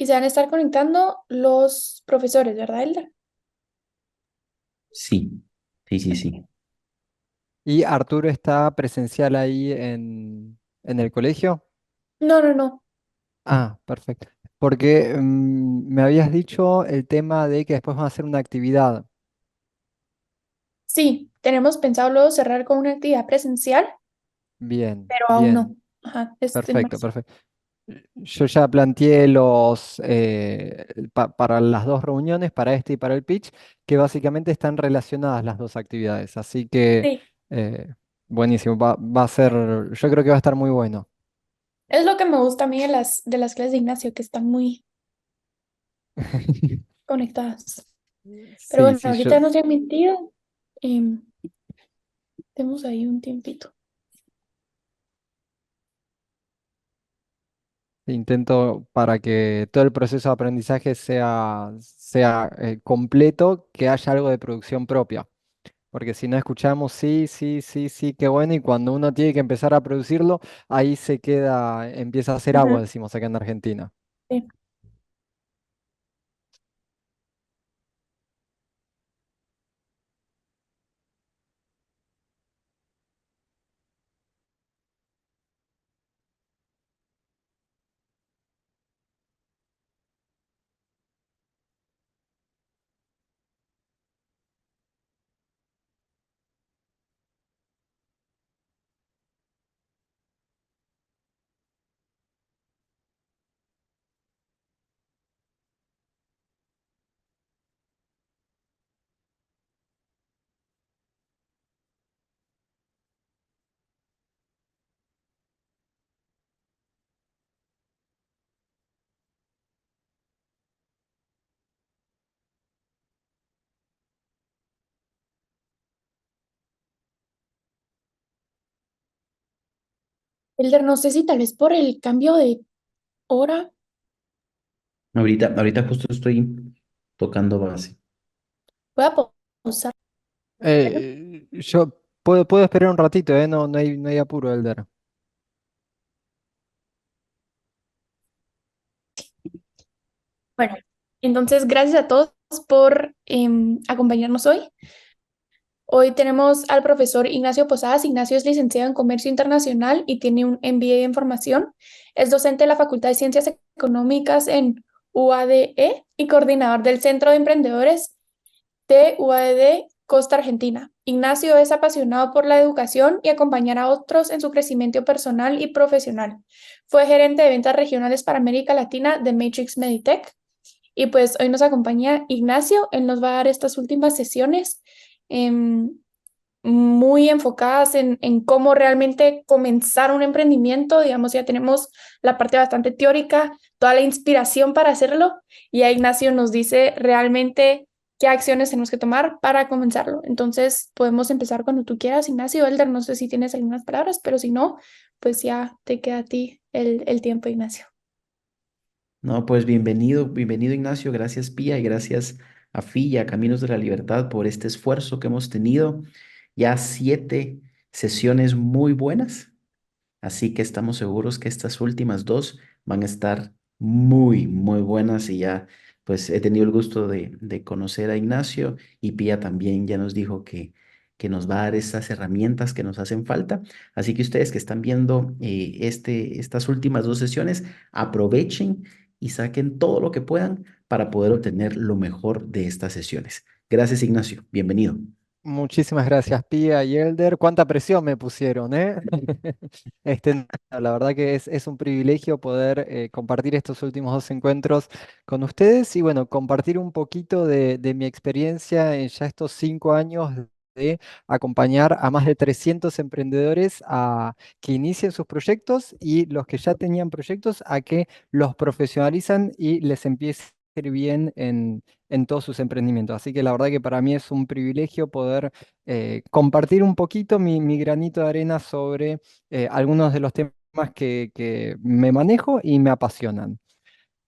se van a estar conectando los profesores, ¿verdad, Elder? Sí, sí, sí, sí. ¿Y Arturo está presencial ahí en el colegio? No, no, no. Ah, perfecto. Porque me habías dicho el tema de que después van a hacer una actividad. Sí, tenemos pensado luego cerrar con una actividad presencial, Bien, pero aún bien, no. Ajá, es en perfecto, marzo. perfecto. Yo ya planteé para las dos reuniones, para este y para el pitch, que básicamente están relacionadas las dos actividades. Así que, Sí, eh, buenísimo, va a ser, yo creo que va a estar muy bueno. es lo que me gusta a mí de las clases de Ignacio, que están muy conectadas. Pero Sí, bueno, sí, yo ahorita no se han mentido. Tenemos ahí un tiempito. intento para que todo el proceso de aprendizaje sea completo, que haya algo de producción propia. Porque si no escuchamos sí, sí, sí, sí, qué bueno, y cuando uno tiene que empezar a producirlo, ahí se queda, empieza a hacer agua, Ujú, decimos acá en Argentina. sí. Elder, no sé si tal vez por el cambio de hora Ahorita justo estoy tocando base. voy a pausar. Yo puedo esperar un ratito, ¿eh? No, no hay apuro, Elder. Bueno, entonces gracias a todos por acompañarnos hoy. Hoy tenemos al profesor Ignacio Posadas. Ignacio es licenciado en Comercio Internacional y tiene un MBA en formación. Es docente de la Facultad de Ciencias Económicas en UADE y coordinador del Centro de Emprendedores de UADE Costa Argentina. Ignacio es apasionado por la educación y acompañar a otros en su crecimiento personal y profesional. Fue gerente de ventas regionales para América Latina de Matrix Meditech. Y pues hoy nos acompaña Ignacio. Él nos va a dar estas últimas sesiones em, muy enfocadas en cómo realmente comenzar un emprendimiento. Digamos, ya tenemos la parte bastante teórica, toda la inspiración para hacerlo. Y ahí Ignacio nos dice realmente qué acciones tenemos que tomar para comenzarlo. Entonces, podemos empezar cuando tú quieras, Ignacio. Elder, no sé si tienes algunas palabras, pero si no, pues ya te queda a ti el tiempo, Ignacio. No, pues bienvenido, bienvenido Ignacio, gracias Pía y gracias a FI y a Caminos de la Libertad por este esfuerzo que hemos tenido. Ya 7 sesiones muy buenas, así que estamos seguros que estas últimas dos van a estar muy, muy buenas y ya pues he tenido el gusto de conocer a Ignacio y Pía también ya nos dijo que nos va a dar esas herramientas que nos hacen falta. Así que ustedes que están viendo estas últimas 2 sesiones, aprovechen y saquen todo lo que puedan para poder obtener lo mejor de estas sesiones. Gracias, Ignacio. Bienvenido. Muchísimas gracias, Pía y Elder. Cuánta presión me pusieron, ¿eh? No, la verdad que es un privilegio poder compartir estos últimos dos encuentros con ustedes y bueno, compartir un poquito de mi experiencia en ya estos 5 años de acompañar a más de 300 emprendedores a que inicien sus proyectos y los que ya tenían proyectos a que los profesionalizan y les empiece a ir bien en todos sus emprendimientos. Así que la verdad que para mí es un privilegio poder compartir un poquito mi granito de arena sobre algunos de los temas que me manejo y me apasionan.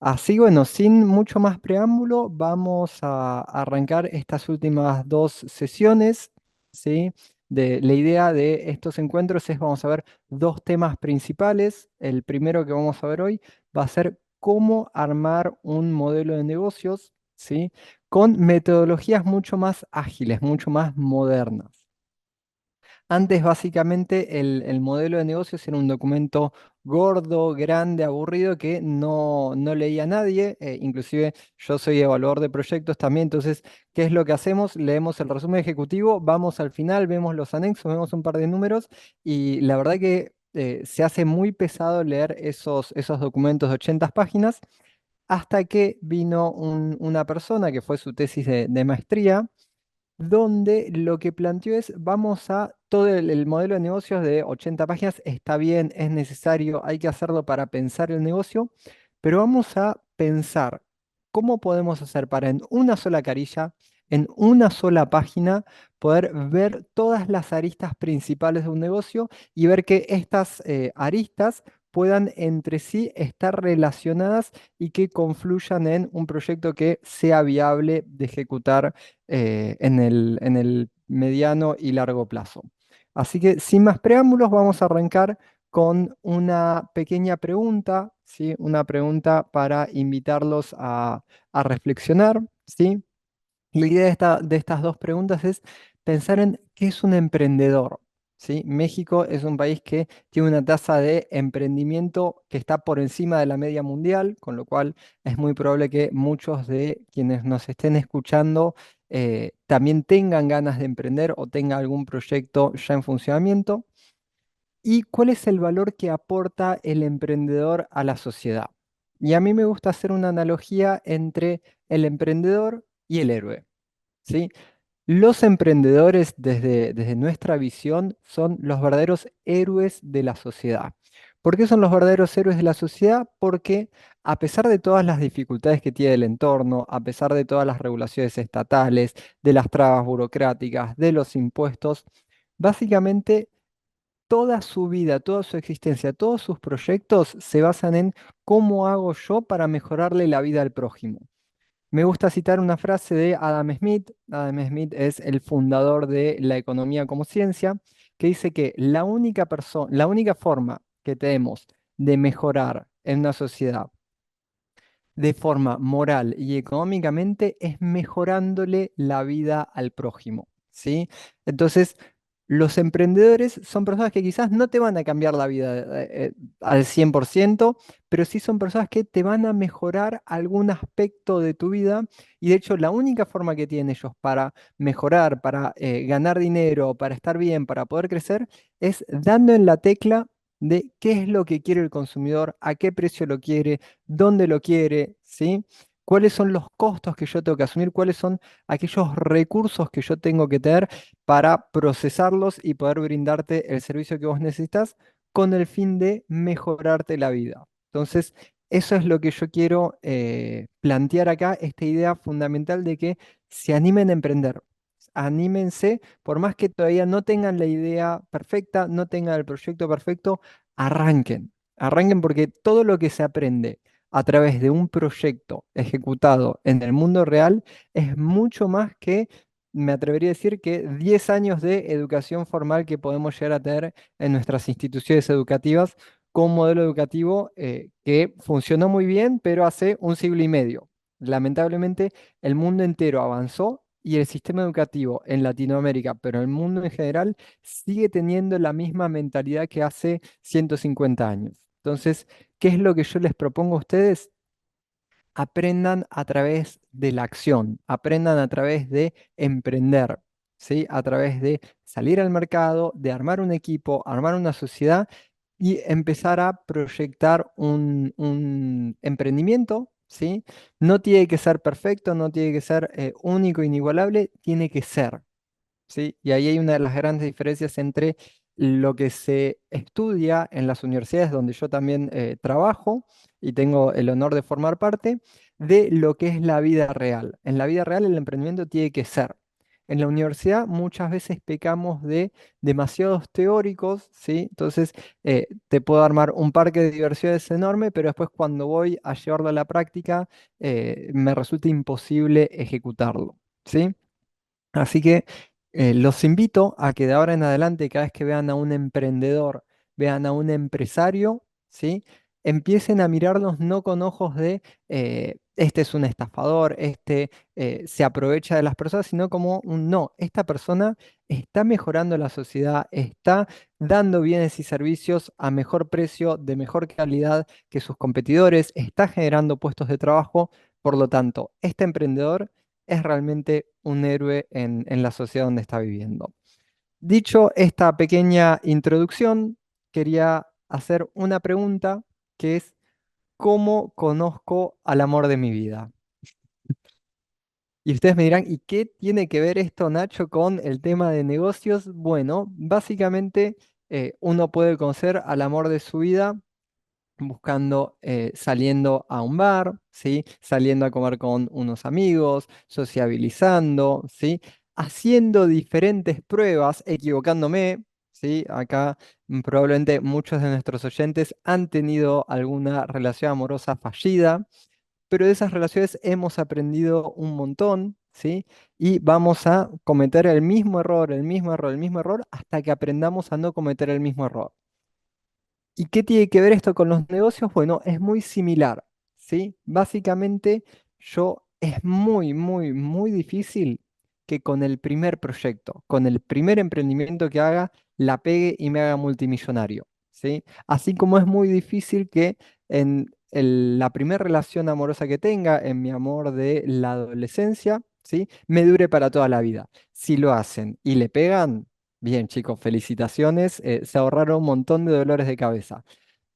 Así, bueno, sin mucho más preámbulo, vamos a arrancar estas últimas dos sesiones, ¿sí? La idea de estos encuentros es, vamos a ver dos temas principales. El primero que vamos a ver hoy va a ser cómo armar un modelo de negocios, ¿sí? Con metodologías mucho más ágiles, mucho más modernas. Antes, básicamente, el modelo de negocios era un documento gordo, grande, aburrido, que no leía nadie. Inclusive yo soy evaluador de proyectos también. Entonces, ¿qué es lo que hacemos? Leemos el resumen ejecutivo, vamos al final, vemos los anexos, vemos un par de números y la verdad que se hace muy pesado leer esos documentos de 80 páginas hasta que vino una persona que fue su tesis de maestría donde lo que planteó es, vamos a, todo el modelo de negocios de 80 páginas está bien, es necesario, hay que hacerlo para pensar el negocio, pero vamos a pensar cómo podemos hacer para en una sola carilla, en una sola página, poder ver todas las aristas principales de un negocio y ver que estas aristas puedan entre sí estar relacionadas y que confluyan en un proyecto que sea viable de ejecutar en el mediano y largo plazo. Así que sin más preámbulos, vamos a arrancar con una pequeña pregunta, ¿sí? Una pregunta para invitarlos a reflexionar, ¿sí? La idea de estas dos preguntas es pensar en qué es un emprendedor. ¿Sí? México es un país que tiene una tasa de emprendimiento que está por encima de la media mundial, con lo cual es muy probable que muchos de quienes nos estén escuchando también tengan ganas de emprender o tengan algún proyecto ya en funcionamiento. ¿Y cuál es el valor que aporta el emprendedor a la sociedad? Y a mí me gusta hacer una analogía entre el emprendedor y el héroe. ¿Sí? Los emprendedores, desde nuestra visión, son los verdaderos héroes de la sociedad. ¿Por qué son los verdaderos héroes de la sociedad? Porque a pesar de todas las dificultades que tiene el entorno, a pesar de todas las regulaciones estatales, de las trabas burocráticas, de los impuestos, básicamente toda su vida, toda su existencia, todos sus proyectos se basan en cómo hago yo para mejorarle la vida al prójimo. Me gusta citar una frase de Adam Smith. Adam Smith es el fundador de la economía como ciencia, que dice que la única forma que tenemos de mejorar en una sociedad de forma moral y económicamente es mejorándole la vida al prójimo, ¿sí? Entonces, los emprendedores son personas que quizás no te van a cambiar la vida al 100%, pero sí son personas que te van a mejorar algún aspecto de tu vida y de hecho la única forma que tienen ellos para mejorar, para ganar dinero, para estar bien, para poder crecer, es dando en la tecla de qué es lo que quiere el consumidor, a qué precio lo quiere, dónde lo quiere, ¿sí? ¿Cuáles son los costos que yo tengo que asumir? ¿Cuáles son aquellos recursos que yo tengo que tener para procesarlos y poder brindarte el servicio que vos necesitas con el fin de mejorarte la vida? Entonces, eso es lo que yo quiero plantear acá, esta idea fundamental de que se animen a emprender. Anímense, por más que todavía no tengan la idea perfecta, no tengan el proyecto perfecto, arranquen. Arranquen porque todo lo que se aprende a través de un proyecto ejecutado en el mundo real es mucho más que, me atrevería a decir, que 10 años de educación formal que podemos llegar a tener en nuestras instituciones educativas con un modelo educativo que funcionó muy bien, pero hace un siglo y medio. Lamentablemente, el mundo entero avanzó y el sistema educativo en Latinoamérica, pero en el mundo en general, sigue teniendo la misma mentalidad que hace 150 años. Entonces, ¿qué es lo que yo les propongo a ustedes? Aprendan a través de la acción, aprendan a través de emprender, ¿sí? A través de salir al mercado, de armar un equipo, armar una sociedad y empezar a proyectar un emprendimiento, ¿sí? No tiene que ser perfecto, no tiene que ser único, inigualable, tiene que ser. ¿Sí? Y ahí hay una de las grandes diferencias entre lo que se estudia en las universidades donde yo también trabajo y tengo el honor de formar parte, de lo que es la vida real. En la vida real el emprendimiento tiene que ser. En la universidad muchas veces pecamos de demasiados teóricos, ¿sí? Entonces te puedo armar un parque de diversiones enorme, pero después cuando voy a llevarlo a la práctica me resulta imposible ejecutarlo, ¿sí? Así que los invito a que de ahora en adelante, cada vez que vean a un emprendedor, vean a un empresario, ¿sí? empiecen a mirarnos no con ojos de este es un estafador, este se aprovecha de las personas, sino como un no, esta persona está mejorando la sociedad, está dando bienes y servicios a mejor precio, de mejor calidad que sus competidores, está generando puestos de trabajo. Por lo tanto, este emprendedor es realmente un héroe en la sociedad donde está viviendo. Dicho esta pequeña introducción, quería hacer una pregunta que es, ¿cómo conozco al amor de mi vida? Y ustedes me dirán, ¿y qué tiene que ver esto, Nacho, con el tema de negocios? Bueno, básicamente uno puede conocer al amor de su vida buscando, saliendo a un bar, ¿sí? Saliendo a comer con unos amigos, sociabilizando, ¿sí? Haciendo diferentes pruebas, equivocándome, ¿sí? Acá probablemente muchos de nuestros oyentes han tenido alguna relación amorosa fallida, pero de esas relaciones hemos aprendido un montón, ¿sí? Y vamos a cometer el mismo error, el mismo error, el mismo error, hasta que aprendamos a no cometer el mismo error. ¿Y qué tiene que ver esto con los negocios? Bueno, es muy similar, ¿sí? Básicamente, es muy, muy, muy difícil que con el primer proyecto, con el primer emprendimiento que haga, la pegue y me haga multimillonario, ¿sí? Así como es muy difícil que en la primera relación amorosa que tenga, en mi amor de la adolescencia, ¿sí? Me dure para toda la vida. Si lo hacen y le pegan, bien, chicos, felicitaciones. Se ahorraron un montón de dolores de cabeza.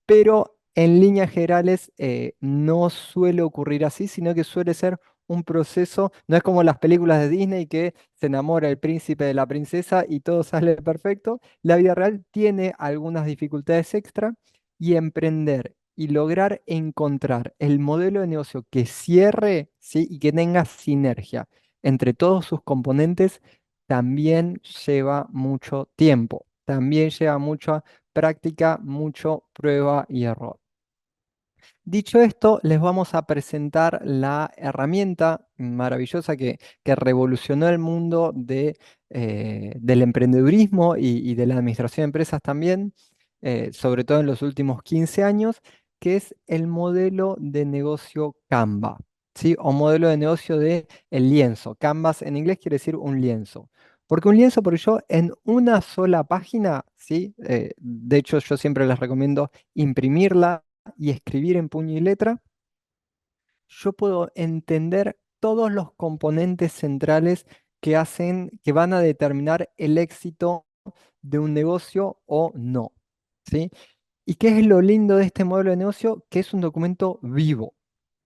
Pero en líneas generales no suele ocurrir así, sino que suele ser un proceso, no es como las películas de Disney que se enamora el príncipe de la princesa y todo sale perfecto. La vida real tiene algunas dificultades extra y emprender y lograr encontrar el modelo de negocio que cierre, ¿sí? Y que tenga sinergia entre todos sus componentes también lleva mucho tiempo, también lleva mucha práctica, mucho prueba y error. Dicho esto, les vamos a presentar la herramienta maravillosa que revolucionó el mundo del emprendedurismo y de la administración de empresas también, sobre todo en los últimos 15 años, que es el modelo de negocio Canva, ¿sí? O modelo de negocio de el lienzo. Canvas en inglés quiere decir un lienzo. Porque un lienzo, porque yo en una sola página, ¿sí? De hecho, yo siempre les recomiendo imprimirla y escribir en puño y letra, yo puedo entender todos los componentes centrales que hacen, que van a determinar el éxito de un negocio o no, ¿sí? ¿Y qué es lo lindo de este modelo de negocio? Que es un documento vivo.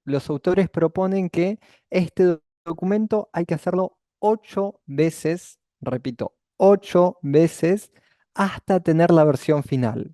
Los autores proponen que este documento hay que hacerlo 8 veces, repito, 8 veces hasta tener la versión final.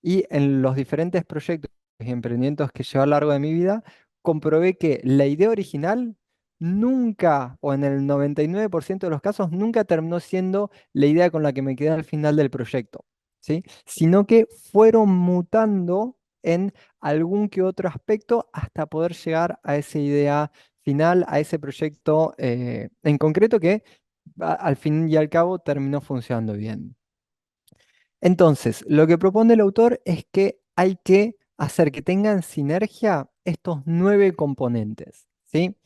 Y en los diferentes proyectos y emprendimientos que llevo a lo largo de mi vida, comprobé que la idea original nunca, o en el 99% de los casos, nunca terminó siendo la idea con la que me quedé al final del proyecto, ¿sí? Sino que fueron mutando en algún que otro aspecto hasta poder llegar a esa idea final, a ese proyecto en concreto que al fin y al cabo terminó funcionando bien. Entonces, lo que propone el autor es que hay que hacer que tengan sinergia estos 9 componentes, ¿sí?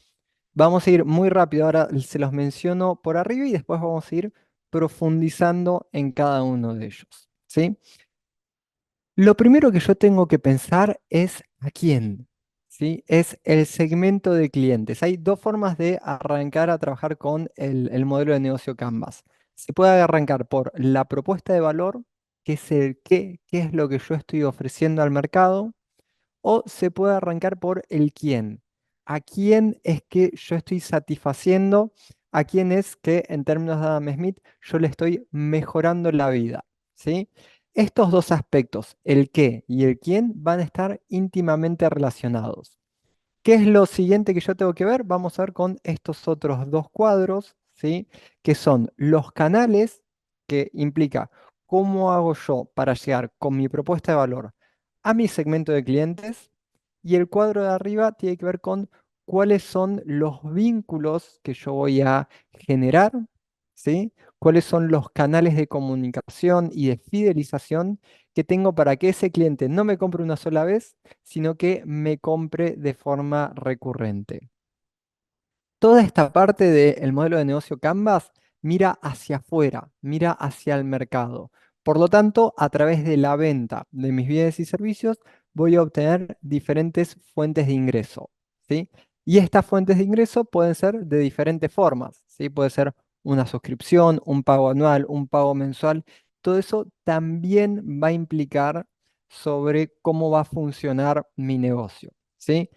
Vamos a ir muy rápido, ahora se los menciono por arriba y después vamos a ir profundizando en cada uno de ellos, ¿sí? Lo primero que yo tengo que pensar es a quién, ¿sí? Es el segmento de clientes. Hay dos formas de arrancar a trabajar con el modelo de negocio Canvas. Se puede arrancar por la propuesta de valor, que es el qué es lo que yo estoy ofreciendo al mercado, o se puede arrancar por el quién. ¿A quién es que yo estoy satisfaciendo? ¿A quién es que, en términos de Adam Smith, yo le estoy mejorando la vida? ¿Sí? Estos dos aspectos, el qué y el quién, van a estar íntimamente relacionados. ¿Qué es lo siguiente que yo tengo que ver? Vamos a ver con estos otros dos cuadros, ¿sí? Que son los canales, que implica cómo hago yo para llegar con mi propuesta de valor a mi segmento de clientes, y el cuadro de arriba tiene que ver con cuáles son los vínculos que yo voy a generar ¿sí? ¿Cuáles son los canales de comunicación y de fidelización que tengo para que ese cliente no me compre una sola vez, sino que me compre de forma recurrente? Toda esta parte del modelo de negocio Canvas mira hacia afuera, mira hacia el mercado. Por lo tanto, a través de la venta de mis bienes y servicios, voy a obtener diferentes fuentes de ingreso, ¿sí? Y estas fuentes de ingreso pueden ser de diferentes formas, ¿sí? Puede ser una suscripción, un pago anual, un pago mensual. Todo eso también va a implicar sobre cómo va a funcionar mi negocio, ¿sí?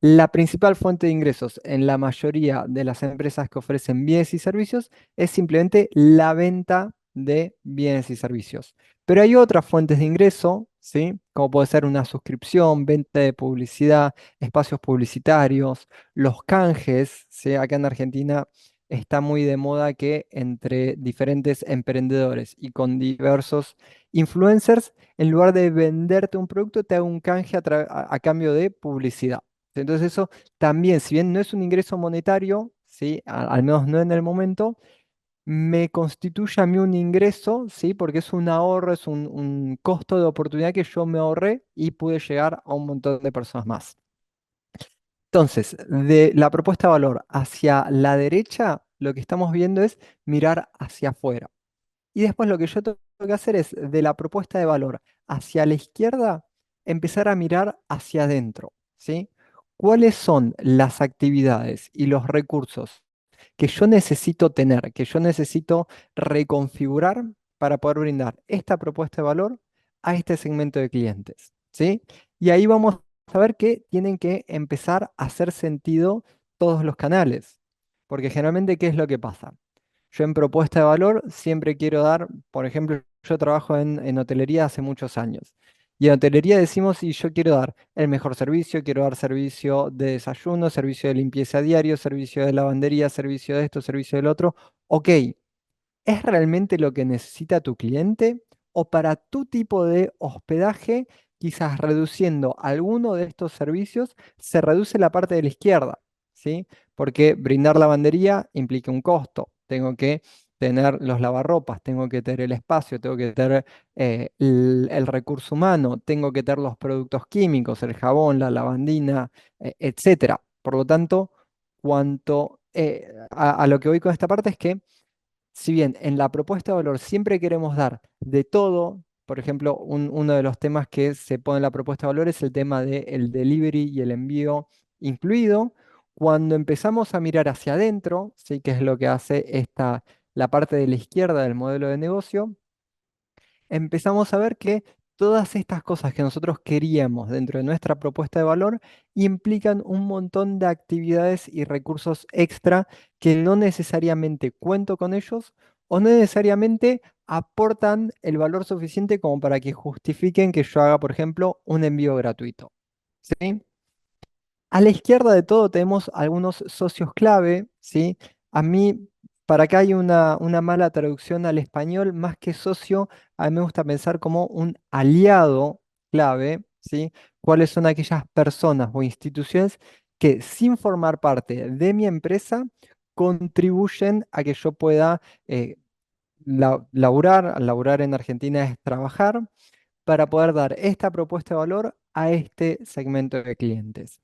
La principal fuente de ingresos en la mayoría de las empresas que ofrecen bienes y servicios es simplemente la venta de bienes y servicios. Pero hay otras fuentes de ingreso, ¿sí? Como puede ser una suscripción, venta de publicidad, espacios publicitarios, los canjes, ¿sí? Acá en Argentina está muy de moda que entre diferentes emprendedores y con diversos influencers, en lugar de venderte un producto, te hago un canje a cambio de publicidad. Entonces eso también, si bien no es un ingreso monetario, ¿sí? Al menos no en el momento, me constituye a mí un ingreso, ¿sí? Porque es un ahorro, es un costo de oportunidad que yo me ahorré y pude llegar a un montón de personas más. Entonces, de la propuesta de valor hacia la derecha, lo que estamos viendo es mirar hacia afuera. Y después lo que yo tengo que hacer es, de la propuesta de valor hacia la izquierda, empezar a mirar hacia adentro, ¿sí? ¿Cuáles son las actividades y los recursos que yo necesito tener, que yo necesito reconfigurar para poder brindar esta propuesta de valor a este segmento de clientes, ¿sí? Y ahí vamos a ver que tienen que empezar a hacer sentido todos los canales, porque generalmente, ¿qué es lo que pasa? Yo en propuesta de valor siempre quiero dar, por ejemplo, yo trabajo en hotelería hace muchos años. Y en hotelería decimos, y yo quiero dar el mejor servicio, quiero dar servicio de desayuno, servicio de limpieza diario, servicio de lavandería, servicio de esto, servicio del otro. Ok, ¿es realmente lo que necesita tu cliente? ¿O para tu tipo de hospedaje, quizás reduciendo alguno de estos servicios, se reduce la parte de la izquierda? ¿Sí? Porque brindar lavandería implica un costo. Tengo que tener los lavarropas, tengo que tener el espacio, tengo que tener el recurso humano, tengo que tener los productos químicos, el jabón, la lavandina, etcétera. Por lo tanto, a lo que voy con esta parte es que si bien en la propuesta de valor siempre queremos dar de todo, por ejemplo, uno de los temas que se pone en la propuesta de valor es el tema del delivery y el envío incluido. Cuando empezamos a mirar hacia adentro, sí que es lo que hace la parte de la izquierda del modelo de negocio, empezamos a ver que todas estas cosas que nosotros queríamos dentro de nuestra propuesta de valor implican un montón de actividades y recursos extra que no necesariamente cuento con ellos o no necesariamente aportan el valor suficiente como para que justifiquen que yo haga, por ejemplo, un envío gratuito. ¿Sí? A la izquierda de todo tenemos algunos socios clave, ¿sí? A mí, para acá hay una mala traducción al español, más que socio, a mí me gusta pensar como un aliado clave, ¿sí? ¿Cuáles son aquellas personas o instituciones que sin formar parte de mi empresa contribuyen a que yo pueda laburar? Laburar en Argentina es trabajar para poder dar esta propuesta de valor a este segmento de clientes.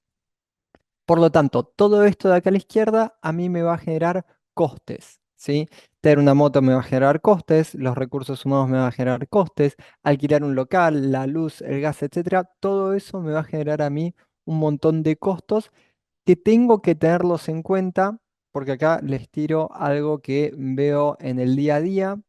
Por lo tanto, todo esto de acá a la izquierda a mí me va a generar costes, ¿sí? Tener una moto me va a generar costes, los recursos humanos me van a generar costes, alquilar un local, la luz, el gas, etcétera, todo eso me va a generar a mí un montón de costos que tengo que tenerlos en cuenta, porque acá les tiro algo que veo en el día a día.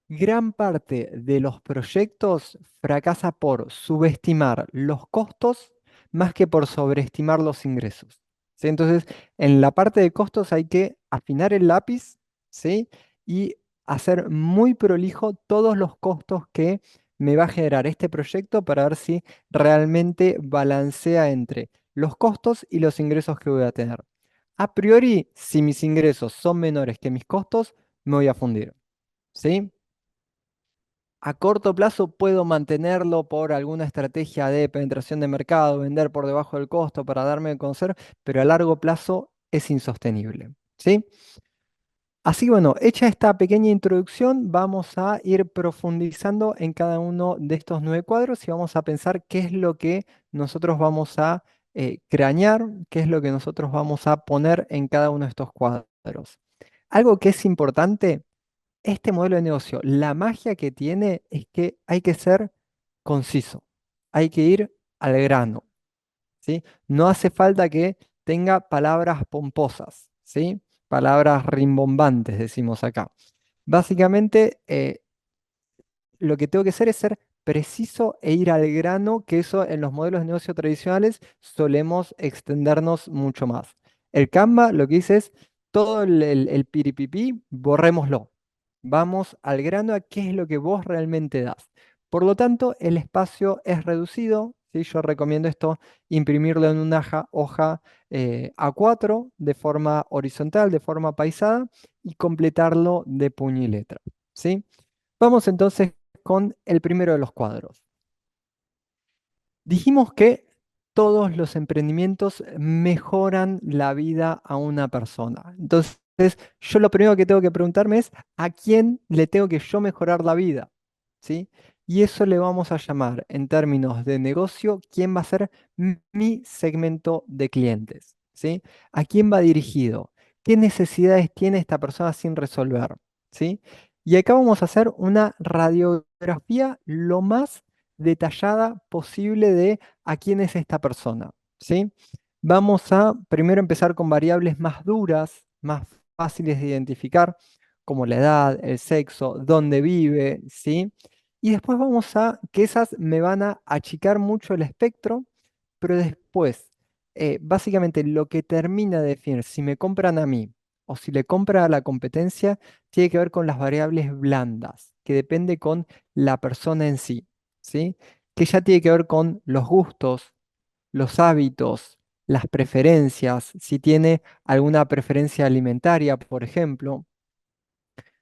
Gran parte de los proyectos fracasa por subestimar los costos más que por sobreestimar los ingresos, ¿sí? Entonces, en la parte de costos hay que afinar el lápiz, ¿sí? Y hacer muy prolijo todos los costos que me va a generar este proyecto para ver si realmente balancea entre los costos y los ingresos que voy a tener. A priori, si mis ingresos son menores que mis costos, me voy a fundir, ¿sí? A corto plazo puedo mantenerlo por alguna estrategia de penetración de mercado, vender por debajo del costo para darme a conocer, pero a largo plazo es insostenible, ¿sí? Así que bueno, hecha esta pequeña introducción, vamos a ir profundizando en cada uno de estos 9 cuadros y vamos a pensar qué es lo que nosotros vamos a cranear, qué es lo que nosotros vamos a poner en cada uno de estos cuadros. Algo que es importante, este modelo de negocio, la magia que tiene es que hay que ser conciso, hay que ir al grano, ¿sí? No hace falta que tenga palabras pomposas, ¿sí? Palabras rimbombantes, decimos acá. Básicamente, lo que tengo que hacer es ser preciso e ir al grano, que eso en los modelos de negocio tradicionales solemos extendernos mucho más. El Canva lo que dice es todo el piripipí, borrémoslo. Vamos al grano a qué es lo que vos realmente das. Por lo tanto, el espacio es reducido. ¿Sí? Yo recomiendo esto, imprimirlo en una hoja A4 de forma horizontal, de forma paisada, y completarlo de puño y letra. ¿Sí? Vamos entonces con el primero de los cuadros. Dijimos que todos los emprendimientos mejoran la vida a una persona. Entonces, yo lo primero que tengo que preguntarme es, ¿a quién le tengo que yo mejorar la vida? ¿Sí? Y eso le vamos a llamar, en términos de negocio, quién va a ser mi segmento de clientes. ¿Sí? ¿A quién va dirigido? ¿Qué necesidades tiene esta persona sin resolver? ¿Sí? Y acá vamos a hacer una radiografía lo más detallada posible de a quién es esta persona, ¿sí? Vamos a primero empezar con variables más duras, más fáciles de identificar, como la edad, el sexo, dónde vive, ¿sí? Y después vamos a, que esas me van a achicar mucho el espectro, pero después, básicamente lo que termina de definir si me compran a mí o si le compra a la competencia, tiene que ver con las variables blandas, que depende con la persona en sí. ¿Sí? Que ya tiene que ver con los gustos, los hábitos, las preferencias, si tiene alguna preferencia alimentaria, por ejemplo.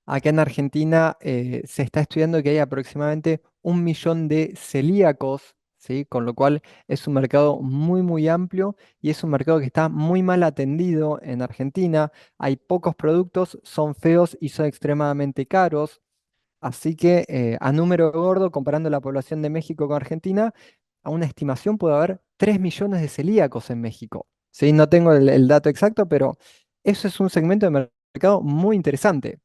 Acá en Argentina se está estudiando que hay aproximadamente 1 millón de celíacos, ¿sí? Con lo cual es un mercado muy, muy amplio y es un mercado que está muy mal atendido en Argentina. Hay pocos productos, son feos y son extremadamente caros. Así que a número gordo, comparando la población de México con Argentina, a una estimación puede haber 3 millones de celíacos en México. ¿Sí? No tengo el dato exacto, pero eso es un segmento de mercado muy interesante.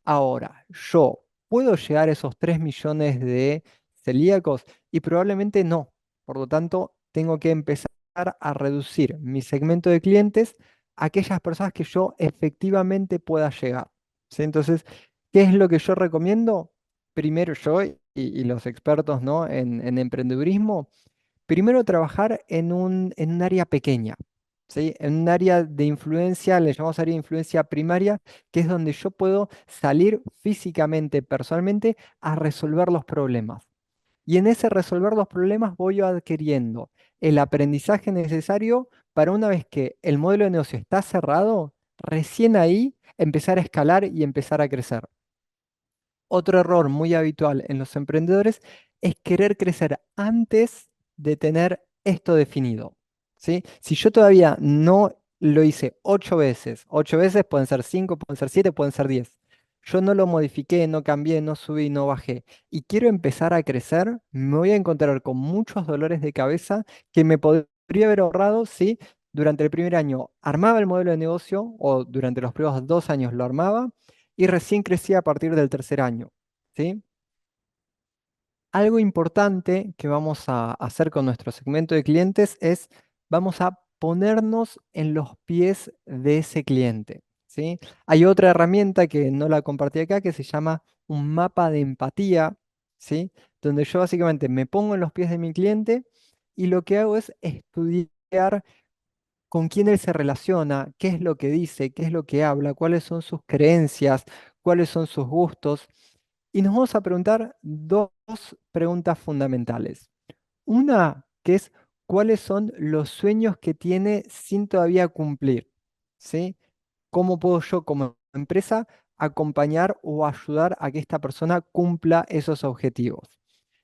Ahora, yo puedo llegar a esos 3 millones de celíacos y probablemente no. Por lo tanto, tengo que empezar a reducir mi segmento de clientes a aquellas personas que yo efectivamente pueda llegar. ¿Sí? Entonces, ¿qué es lo que yo recomiendo? Primero yo y los expertos, ¿no? en emprendedurismo. Primero, trabajar en un área pequeña, ¿sí? En un área de influencia, le llamamos área de influencia primaria, que es donde yo puedo salir físicamente, personalmente, a resolver los problemas. Y en ese resolver los problemas voy adquiriendo el aprendizaje necesario para una vez que el modelo de negocio está cerrado, recién ahí empezar a escalar y empezar a crecer. Otro error muy habitual en los emprendedores es querer crecer antes de tener esto definido. ¿Sí? Si yo todavía no lo hice 8 veces, 8 veces pueden ser 5, pueden ser 7, pueden ser 10. Yo no lo modifiqué, no cambié, no subí, no bajé y quiero empezar a crecer, me voy a encontrar con muchos dolores de cabeza que me podría haber ahorrado si durante el primer año armaba el modelo de negocio o durante los primeros 2 años lo armaba y recién crecía a partir del tercer año. ¿Sí? Algo importante que vamos a hacer con nuestro segmento de clientes es, vamos a ponernos en los pies de ese cliente. ¿Sí? Hay otra herramienta que no la compartí acá que se llama un mapa de empatía, ¿sí? Donde yo básicamente me pongo en los pies de mi cliente y lo que hago es estudiar con quién él se relaciona, qué es lo que dice, qué es lo que habla, cuáles son sus creencias, cuáles son sus gustos. Y nos vamos a preguntar dos preguntas fundamentales. Una que es cuáles son los sueños que tiene sin todavía cumplir. ¿Sí? ¿Cómo puedo yo como empresa acompañar o ayudar a que esta persona cumpla esos objetivos?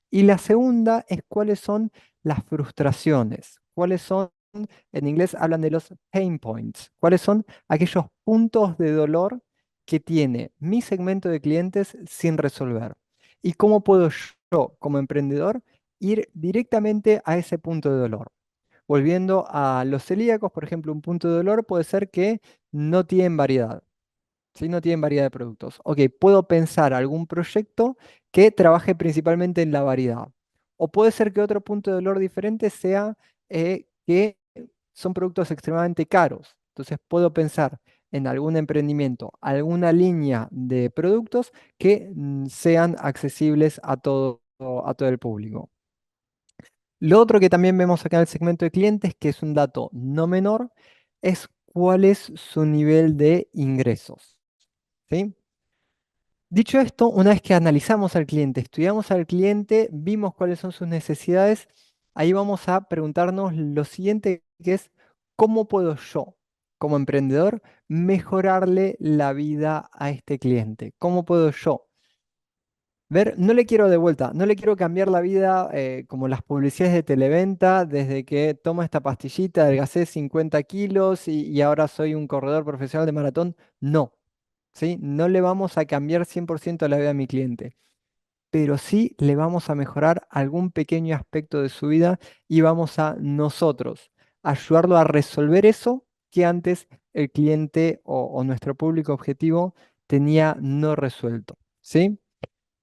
Y la segunda es cuáles son las frustraciones, cuáles son, en inglés hablan de los pain points, cuáles son aquellos puntos de dolor que tiene mi segmento de clientes sin resolver? ¿Y cómo puedo yo, como emprendedor, ir directamente a ese punto de dolor? Volviendo a los celíacos, por ejemplo, un punto de dolor puede ser que no tienen variedad. ¿Sí? No tienen variedad de productos. Ok, puedo pensar algún proyecto que trabaje principalmente en la variedad. O puede ser que otro punto de dolor diferente sea que son productos extremadamente caros. Entonces puedo pensar en algún emprendimiento, alguna línea de productos que sean accesibles a todo el público. Lo otro que también vemos acá en el segmento de clientes, que es un dato no menor, es cuál es su nivel de ingresos. ¿Sí? Dicho esto, una vez que analizamos al cliente, estudiamos al cliente, vimos cuáles son sus necesidades, ahí vamos a preguntarnos lo siguiente, que es, ¿cómo puedo yo, como emprendedor, mejorarle la vida a este cliente? ¿Cómo puedo yo ver? No le quiero de vuelta, no le quiero cambiar la vida como las publicidades de televenta, desde que toma esta pastillita, adelgacé 50 kilos y ahora soy un corredor profesional de maratón. No. ¿Sí? No le vamos a cambiar 100% la vida a mi cliente, pero sí le vamos a mejorar algún pequeño aspecto de su vida y vamos a nosotros ayudarlo a resolver eso que antes el cliente o nuestro público objetivo tenía no resuelto. ¿Sí?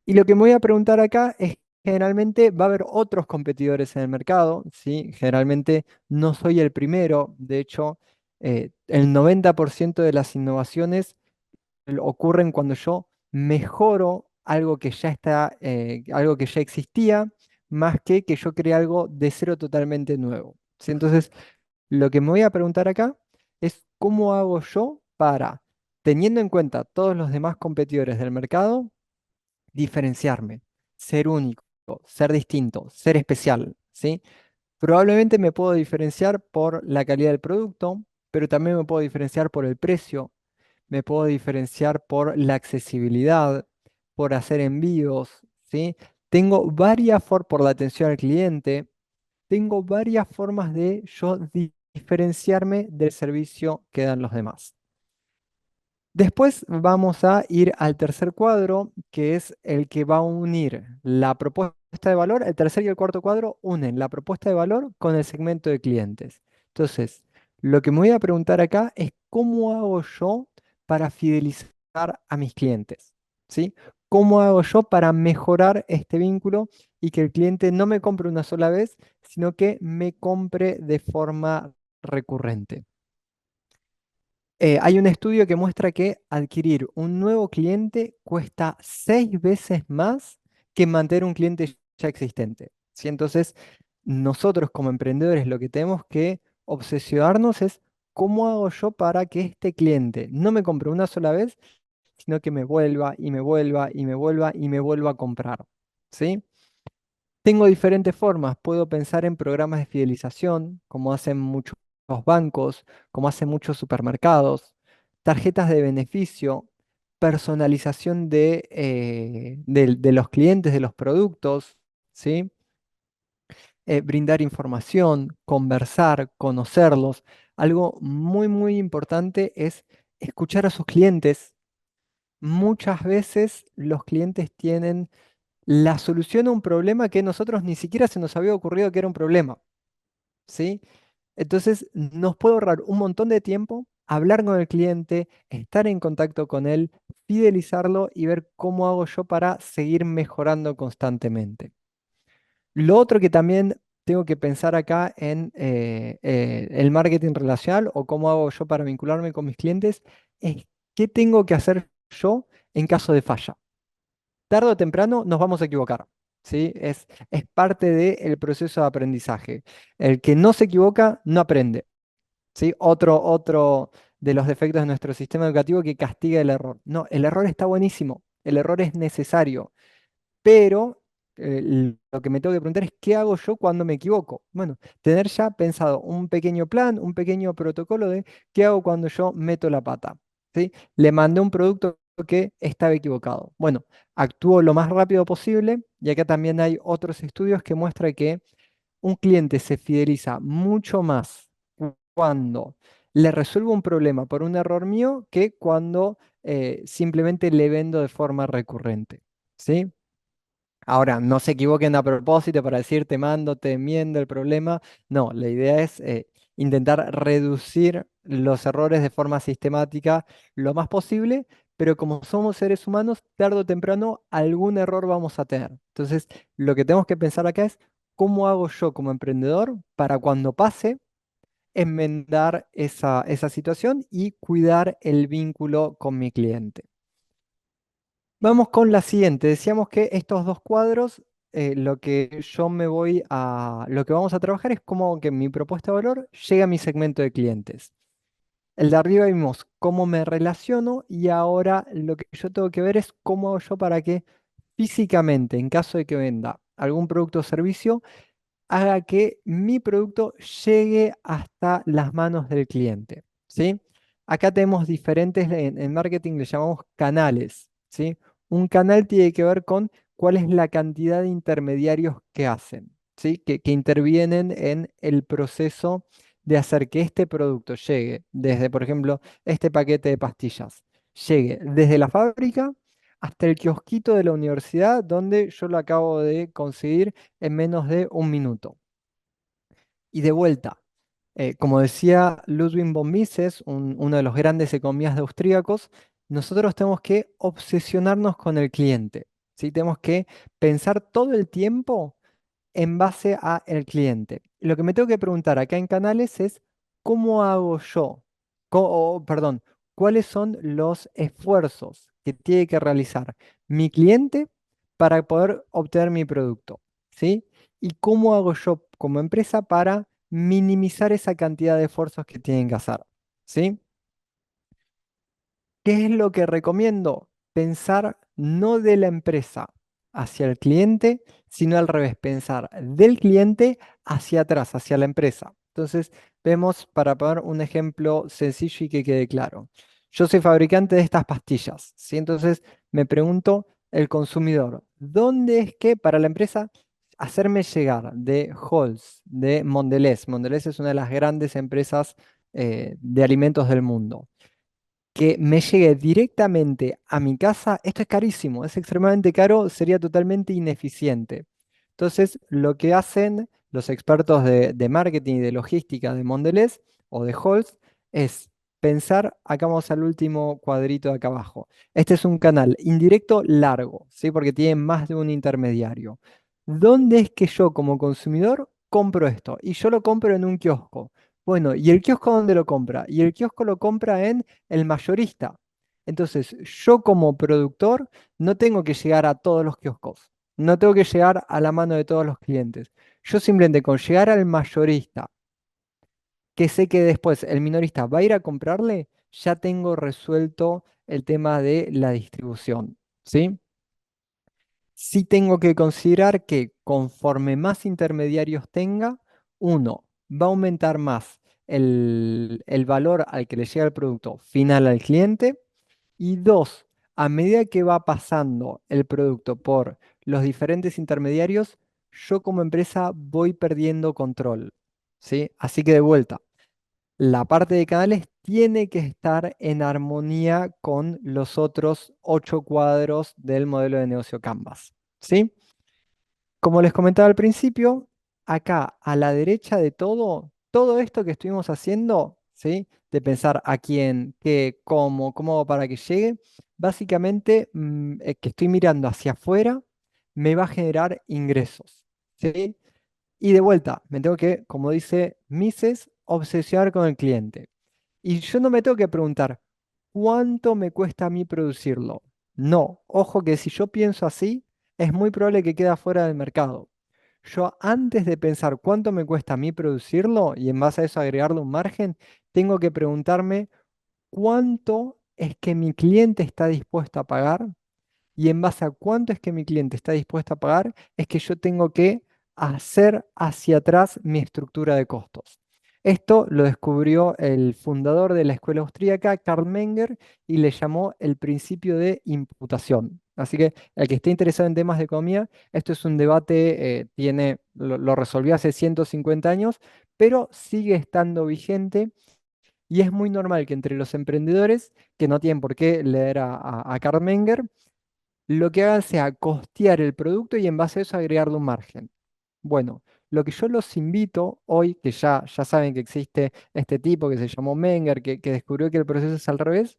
Y lo que me voy a preguntar acá es, generalmente va a haber otros competidores en el mercado, ¿sí? Generalmente no soy el primero, de hecho, el 90% de las innovaciones ocurren cuando yo mejoro algo que ya está, algo que ya existía, más que yo cree algo de cero totalmente nuevo. ¿Sí? Entonces, lo que me voy a preguntar acá es cómo hago yo para, teniendo en cuenta todos los demás competidores del mercado, diferenciarme, ser único, ser distinto, ser especial, ¿sí? Probablemente me puedo diferenciar por la calidad del producto, pero también me puedo diferenciar por el precio, me puedo diferenciar por la accesibilidad, por hacer envíos, ¿sí? Tengo varias formas por la atención al cliente, tengo varias formas de yo diferenciarme del servicio que dan los demás. Después vamos a ir al tercer cuadro, que es el que va a unir la propuesta de valor. El tercer y el cuarto cuadro unen la propuesta de valor con el segmento de clientes. Entonces, lo que me voy a preguntar acá es cómo hago yo para fidelizar a mis clientes, ¿sí? ¿Cómo hago yo para mejorar este vínculo y que el cliente no me compre una sola vez, sino que me compre de forma recurrente? Hay un estudio que muestra que adquirir un nuevo cliente cuesta 6 veces más que mantener un cliente ya existente. ¿Sí? Entonces, nosotros como emprendedores lo que tenemos que obsesionarnos es cómo hago yo para que este cliente no me compre una sola vez, sino que me vuelva y me vuelva y me vuelva y me vuelva a comprar. ¿Sí? Tengo diferentes formas. Puedo pensar en programas de fidelización, como hacen muchos bancos, como hacen muchos supermercados, tarjetas de beneficio, personalización de los clientes, de los productos, ¿sí? Brindar información, conversar, conocerlos. Algo muy, muy importante es escuchar a sus clientes. Muchas veces los clientes tienen la solución a un problema que nosotros ni siquiera se nos había ocurrido que era un problema, ¿sí? Entonces nos puede ahorrar un montón de tiempo hablar con el cliente, estar en contacto con él, fidelizarlo y ver cómo hago yo para seguir mejorando constantemente. Lo otro que también tengo que pensar acá en el marketing relacional o cómo hago yo para vincularme con mis clientes es qué tengo que hacer yo en caso de falla. Tarde o temprano nos vamos a equivocar, ¿sí? Es parte del proceso de aprendizaje. El que no se equivoca no aprende, ¿sí? Otro de los defectos de nuestro sistema educativo que castiga el error. No, el error está buenísimo, el error es necesario, pero lo que me tengo que preguntar es qué hago yo cuando me equivoco. Bueno, tener ya pensado un pequeño plan, un pequeño protocolo de qué hago cuando yo meto la pata. ¿Sí? Le mandé un producto que estaba equivocado. Bueno, actúo lo más rápido posible y acá también hay otros estudios que muestran que un cliente se fideliza mucho más cuando le resuelvo un problema por un error mío que cuando simplemente le vendo de forma recurrente. ¿Sí? Ahora, no se equivoquen a propósito para decir te mando, te enmiendo el problema. No, la idea es intentar reducir los errores de forma sistemática lo más posible, pero como somos seres humanos, tarde o temprano algún error vamos a tener. Entonces, lo que tenemos que pensar acá es cómo hago yo como emprendedor para cuando pase, enmendar esa situación y cuidar el vínculo con mi cliente. Vamos con la siguiente. Decíamos que estos dos cuadros, lo que yo me voy a, lo que vamos a trabajar es cómo que mi propuesta de valor llega a mi segmento de clientes. El de arriba vimos cómo me relaciono y ahora lo que yo tengo que ver es cómo hago yo para que físicamente, en caso de que venda algún producto o servicio, haga que mi producto llegue hasta las manos del cliente, ¿sí? Acá tenemos diferentes, en marketing le llamamos canales, ¿sí? Un canal tiene que ver con cuál es la cantidad de intermediarios que hacen, ¿sí? Que intervienen en el proceso de hacer que este producto llegue desde, por ejemplo, este paquete de pastillas, llegue desde la fábrica hasta el kiosquito de la universidad donde yo lo acabo de conseguir en menos de un minuto. Y de vuelta, como decía Ludwig von Mises, uno de los grandes economistas austríacos, nosotros tenemos que obsesionarnos con el cliente, ¿sí? Tenemos que pensar todo el tiempo en base a el cliente. Lo que me tengo que preguntar acá en Canales es, ¿cómo hago yo? Perdón, ¿cuáles son los esfuerzos que tiene que realizar mi cliente para poder obtener mi producto? ¿Sí? ¿Y cómo hago yo como empresa para minimizar esa cantidad de esfuerzos que tienen que hacer? ¿Sí? ¿Qué es lo que recomiendo? Pensar no de la empresa hacia el cliente, sino al revés, pensar del cliente hacia atrás, hacia la empresa. Entonces, vemos para poner un ejemplo sencillo y que quede claro. Yo soy fabricante de estas pastillas, ¿sí? Entonces, me pregunto el consumidor, ¿dónde es que para la empresa hacerme llegar de Halls, de Mondelez? Mondelez es una de las grandes empresas de alimentos del mundo que me llegue directamente a mi casa, esto es carísimo, es extremadamente caro, sería totalmente ineficiente. Entonces, lo que hacen los expertos de marketing y de logística de Mondelez o de Halls es pensar, acá vamos al último cuadrito de acá abajo. Este es un canal indirecto largo, ¿sí? Porque tiene más de un intermediario. ¿Dónde es que yo como consumidor compro esto? Y yo lo compro en un kiosco. Bueno, ¿y el kiosco dónde lo compra? Y el kiosco lo compra en el mayorista. Entonces, yo como productor no tengo que llegar a todos los kioscos, no tengo que llegar a la mano de todos los clientes. Yo simplemente con llegar al mayorista, que sé que después el minorista va a ir a comprarle, ya tengo resuelto el tema de la distribución, ¿sí? Sí tengo que considerar que conforme más intermediarios tenga, uno, va a aumentar más el valor al que le llega el producto final al cliente y dos, a medida que va pasando el producto por los diferentes intermediarios, yo como empresa voy perdiendo control, ¿sí? Así que de vuelta, la parte de canales tiene que estar en armonía con los otros 8 cuadros del modelo de negocio Canvas, ¿sí? Como les comentaba al principio, acá a la derecha de todo esto que estuvimos haciendo, ¿sí? De pensar a quién, qué, cómo hago para que llegue, básicamente que estoy mirando hacia afuera me va a generar ingresos, ¿sí? Y de vuelta, me tengo que, como dice Mises, obsesionar con el cliente. Y yo no me tengo que preguntar, ¿cuánto me cuesta a mí producirlo? No, ojo que si yo pienso así, es muy probable que quede fuera del mercado. Yo antes de pensar cuánto me cuesta a mí producirlo y en base a eso agregarle un margen, tengo que preguntarme cuánto es que mi cliente está dispuesto a pagar y en base a cuánto es que mi cliente está dispuesto a pagar, es que yo tengo que hacer hacia atrás mi estructura de costos. Esto lo descubrió el fundador de la escuela austríaca, Karl Menger, y le llamó el principio de imputación. Así que el que esté interesado en temas de economía, esto es un debate, lo resolvió hace 150 años, pero sigue estando vigente Y es muy normal que entre los emprendedores, que no tienen por qué leer a Karl Menger, lo que hagan sea costear el producto y en base a eso agregarle un margen. Bueno, lo que yo los invito hoy, que ya saben que existe este tipo que se llamó Menger, que descubrió que el proceso es al revés,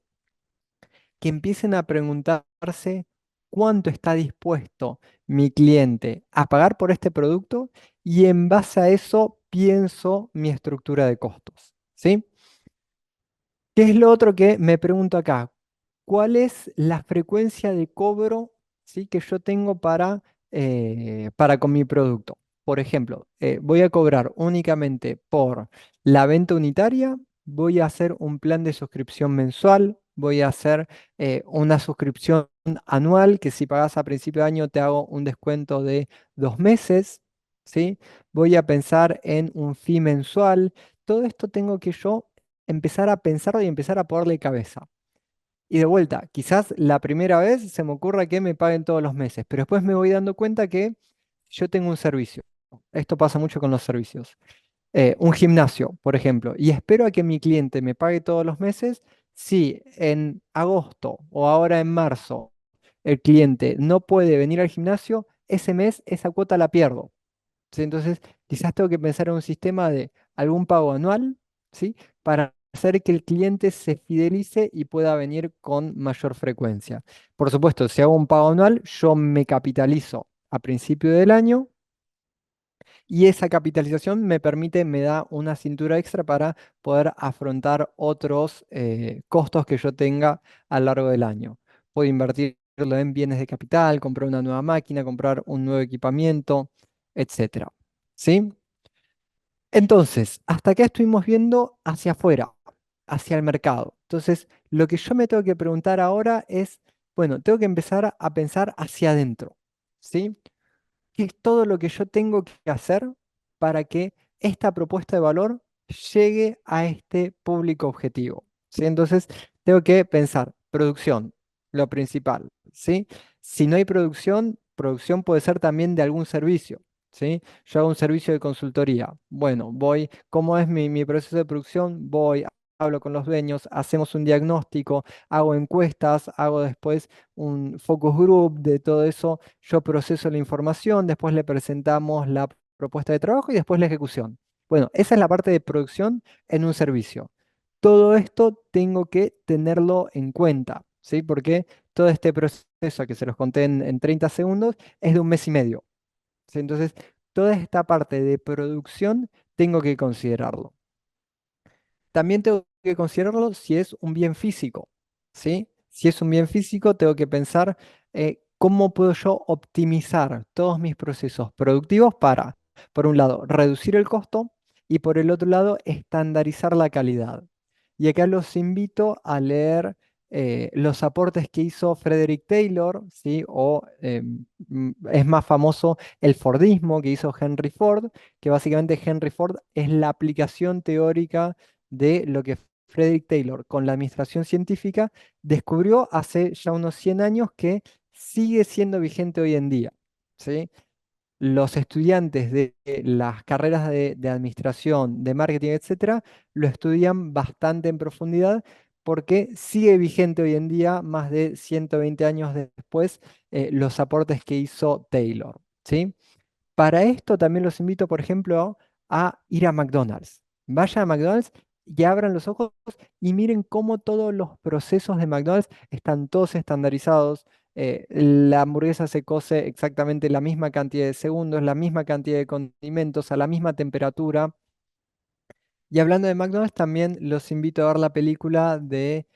que empiecen a preguntarse cuánto está dispuesto mi cliente a pagar por este producto y en base a eso pienso mi estructura de costos, ¿sí? ¿Qué es lo otro que me pregunto acá? ¿Cuál es la frecuencia de cobro, ¿sí? que yo tengo para con mi producto? Por ejemplo, voy a cobrar únicamente por la venta unitaria, voy a hacer un plan de suscripción mensual, voy a hacer una suscripción anual, que si pagas a principio de año te hago un descuento de 2 meses, ¿sí? Voy a pensar en un fee mensual. Todo esto tengo que yo empezar a pensarlo y empezar a ponerle cabeza. Y de vuelta, quizás la primera vez se me ocurra que me paguen todos los meses, pero después me voy dando cuenta que yo tengo un servicio. Esto pasa mucho con los servicios. Un gimnasio, por ejemplo, y espero a que mi cliente me pague todos los meses. Si en agosto o ahora en marzo el cliente no puede venir al gimnasio, ese mes esa cuota la pierdo. ¿Sí? Entonces, quizás tengo que pensar en un sistema de algún pago anual, ¿sí? Para hacer que el cliente se fidelice y pueda venir con mayor frecuencia. Por supuesto, si hago un pago anual, yo me capitalizo a principio del año y esa capitalización me permite, me da una cintura extra para poder afrontar otros costos que yo tenga a lo largo del año. Puedo invertirlo en bienes de capital, comprar una nueva máquina, comprar un nuevo equipamiento, etcétera. ¿Sí? Entonces, hasta acá estuvimos viendo hacia afuera, hacia el mercado. Entonces, lo que yo me tengo que preguntar ahora es, bueno, tengo que empezar a pensar hacia adentro. ¿Sí? ¿Qué es todo lo que yo tengo que hacer para que esta propuesta de valor llegue a este público objetivo? ¿Sí? Entonces, tengo que pensar, producción, lo principal, ¿sí? Si no hay producción, producción puede ser también de algún servicio, ¿sí? Yo hago un servicio de consultoría. Bueno, voy, ¿cómo es mi proceso de producción? Voy, hablo con los dueños, hacemos un diagnóstico, hago encuestas, hago después un focus group de todo eso, yo proceso la información, después le presentamos la propuesta de trabajo y después la ejecución. Bueno, esa es la parte de producción en un servicio. Todo esto tengo que tenerlo en cuenta, ¿sí? Porque todo este proceso que se los conté en 30 segundos es de un mes y medio, ¿sí? Entonces, toda esta parte de producción tengo que considerarlo. También tengo que considerarlo si es un bien físico, ¿sí? Si es un bien físico, tengo que pensar cómo puedo yo optimizar todos mis procesos productivos para, por un lado, reducir el costo y por el otro lado, estandarizar la calidad. Y acá los invito a leer los aportes que hizo Frederick Taylor, ¿sí? O es más famoso el Fordismo que hizo Henry Ford, que básicamente Henry Ford es la aplicación teórica de lo que Frederick Taylor con la administración científica descubrió hace ya unos 100 años que sigue siendo vigente hoy en día. ¿Sí? Los estudiantes de las carreras de administración, de marketing, etcétera, lo estudian bastante en profundidad porque sigue vigente hoy en día, más de 120 años después, los aportes que hizo Taylor. ¿Sí? Para esto también los invito, por ejemplo, a ir a McDonald's. Vayan a McDonald's y abran los ojos y miren cómo todos los procesos de McDonald's están todos estandarizados. La hamburguesa se cose exactamente la misma cantidad de segundos, la misma cantidad de condimentos, a la misma temperatura. Y hablando de McDonald's, también los invito a ver la película de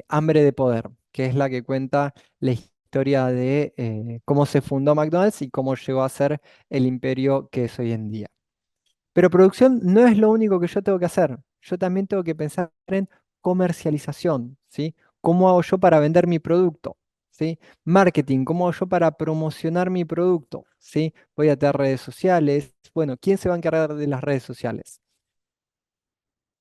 Hambre de Poder, que es la que cuenta la historia de cómo se fundó McDonald's y cómo llegó a ser el imperio que es hoy en día. Pero producción no es lo único que yo tengo que hacer. Yo también tengo que pensar en comercialización, ¿sí? ¿Cómo hago yo para vender mi producto? ¿Sí? Marketing, ¿cómo hago yo para promocionar mi producto? ¿Sí? Voy a tener redes sociales. Bueno, ¿quién se va a encargar de las redes sociales?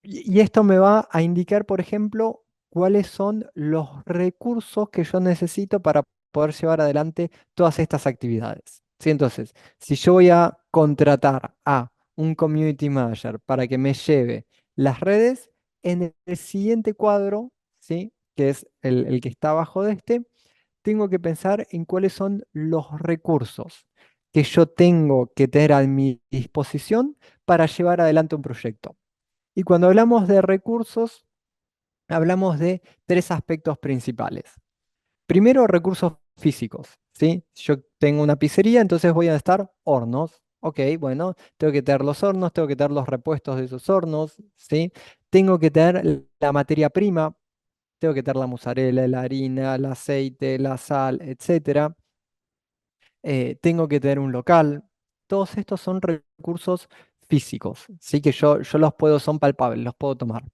Y esto me va a indicar, por ejemplo, cuáles son los recursos que yo necesito para poder llevar adelante todas estas actividades. ¿Sí? Entonces, si yo voy a contratar a un community manager para que me lleve las redes, En el siguiente cuadro, ¿sí? Que es el que está abajo de este, tengo que pensar en cuáles son los recursos que yo tengo que tener a mi disposición para llevar adelante un proyecto. Y cuando hablamos de recursos, hablamos de tres aspectos principales. Primero, recursos físicos, ¿sí? Yo tengo una pizzería, entonces voy a necesitar hornos. Ok, bueno, tengo que tener los hornos, tengo que tener los repuestos de esos hornos, ¿sí? Tengo que tener la materia prima, tengo que tener la mozzarella, la harina, el aceite, la sal, etcétera. Tengo que tener un local. Todos estos son recursos físicos, ¿sí? Que yo los puedo, son palpables, los puedo tomar.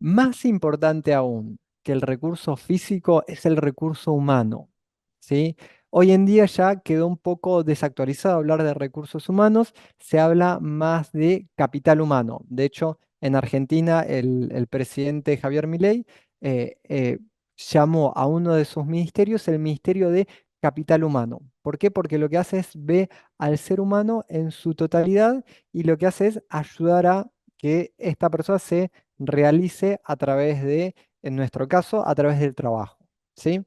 Más importante aún que el recurso físico es el recurso humano, ¿sí? Hoy en día ya quedó un poco desactualizado hablar de recursos humanos, se habla más de capital humano. De hecho, en Argentina el presidente Javier Milei llamó a uno de sus ministerios el Ministerio de Capital Humano. ¿Por qué? Porque lo que hace es ver al ser humano en su totalidad y lo que hace es ayudar a que esta persona se realice a través de, en nuestro caso, a través del trabajo, ¿sí?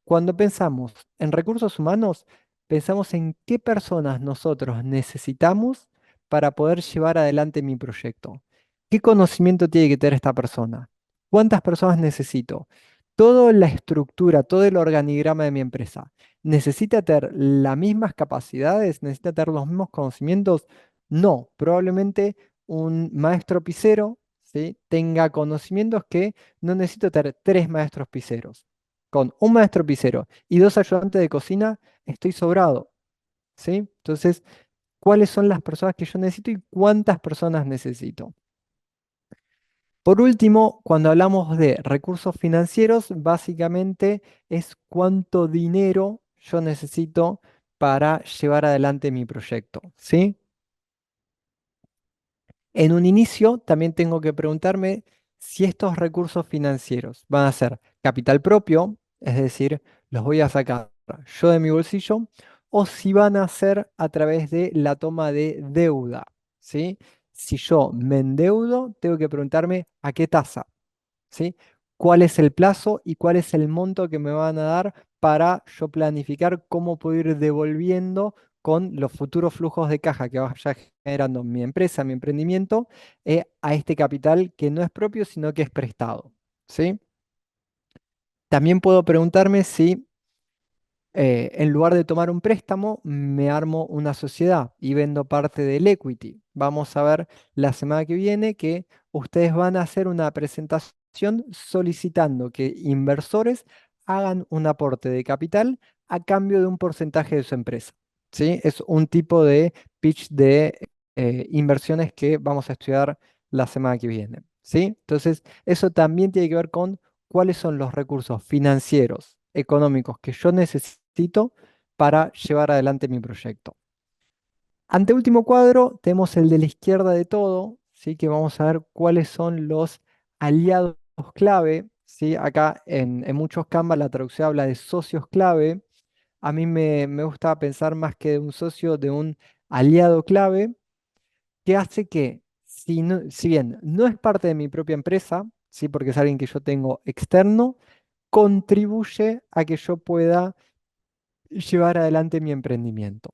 Cuando pensamos en recursos humanos, pensamos en qué personas nosotros necesitamos para poder llevar adelante mi proyecto. ¿Qué conocimiento tiene que tener esta persona? ¿Cuántas personas necesito? Toda la estructura, todo el organigrama de mi empresa. ¿Necesita tener las mismas capacidades? ¿Necesita tener los mismos conocimientos? No, probablemente un maestro pisero, ¿sí? Tenga conocimientos que no necesito tener tres maestros piseros. Con un maestro pisero y dos ayudantes de cocina, estoy sobrado, ¿sí? Entonces, ¿cuáles son las personas que yo necesito y cuántas personas necesito? Por último, cuando hablamos de recursos financieros, básicamente es cuánto dinero yo necesito para llevar adelante mi proyecto, ¿sí? En un inicio, también tengo que preguntarme si estos recursos financieros van a ser capital propio, es decir, los voy a sacar yo de mi bolsillo, o si van a ser a través de la toma de deuda, ¿sí? Si yo me endeudo, tengo que preguntarme a qué tasa. ¿Sí? ¿Cuál es el plazo y cuál es el monto que me van a dar para yo planificar cómo puedo ir devolviendo con los futuros flujos de caja que vaya generando mi empresa, mi emprendimiento, a este capital que no es propio, sino que es prestado, ¿sí? También puedo preguntarme si en lugar de tomar un préstamo, me armo una sociedad y vendo parte del equity. Vamos a ver la semana que viene que ustedes van a hacer una presentación solicitando que inversores hagan un aporte de capital a cambio de un porcentaje de su empresa. ¿Sí? Es un tipo de pitch de inversiones que vamos a estudiar la semana que viene. ¿Sí? Entonces, eso también tiene que ver con cuáles son los recursos financieros, económicos que yo necesito para llevar adelante mi proyecto. Anteúltimo cuadro, tenemos el de la izquierda de todo, ¿sí? Que vamos a ver cuáles son los aliados clave. ¿Sí? Acá en muchos Canvas la traducción habla de socios clave. A mí me gusta pensar más que de un socio, de un aliado clave, que hace que, si bien no es parte de mi propia empresa, ¿sí? Porque es alguien que yo tengo externo, contribuye a que yo pueda llevar adelante mi emprendimiento.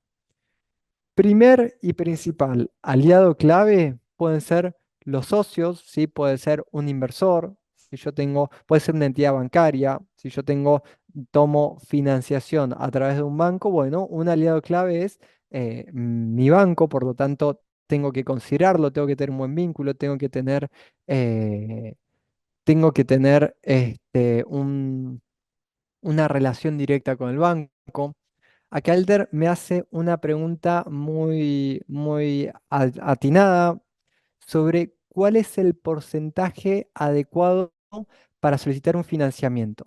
Primer y principal aliado clave pueden ser los socios, ¿sí? Puede ser un inversor, si yo tengo, puede ser una entidad bancaria, si yo tengo, tomo financiación a través de un banco, bueno, un aliado clave es mi banco, por lo tanto, tengo que considerarlo, tengo que tener un buen vínculo, eh, tengo que tener una relación directa con el banco. Acá Elder me hace una pregunta muy atinada sobre cuál es el porcentaje adecuado para solicitar un financiamiento.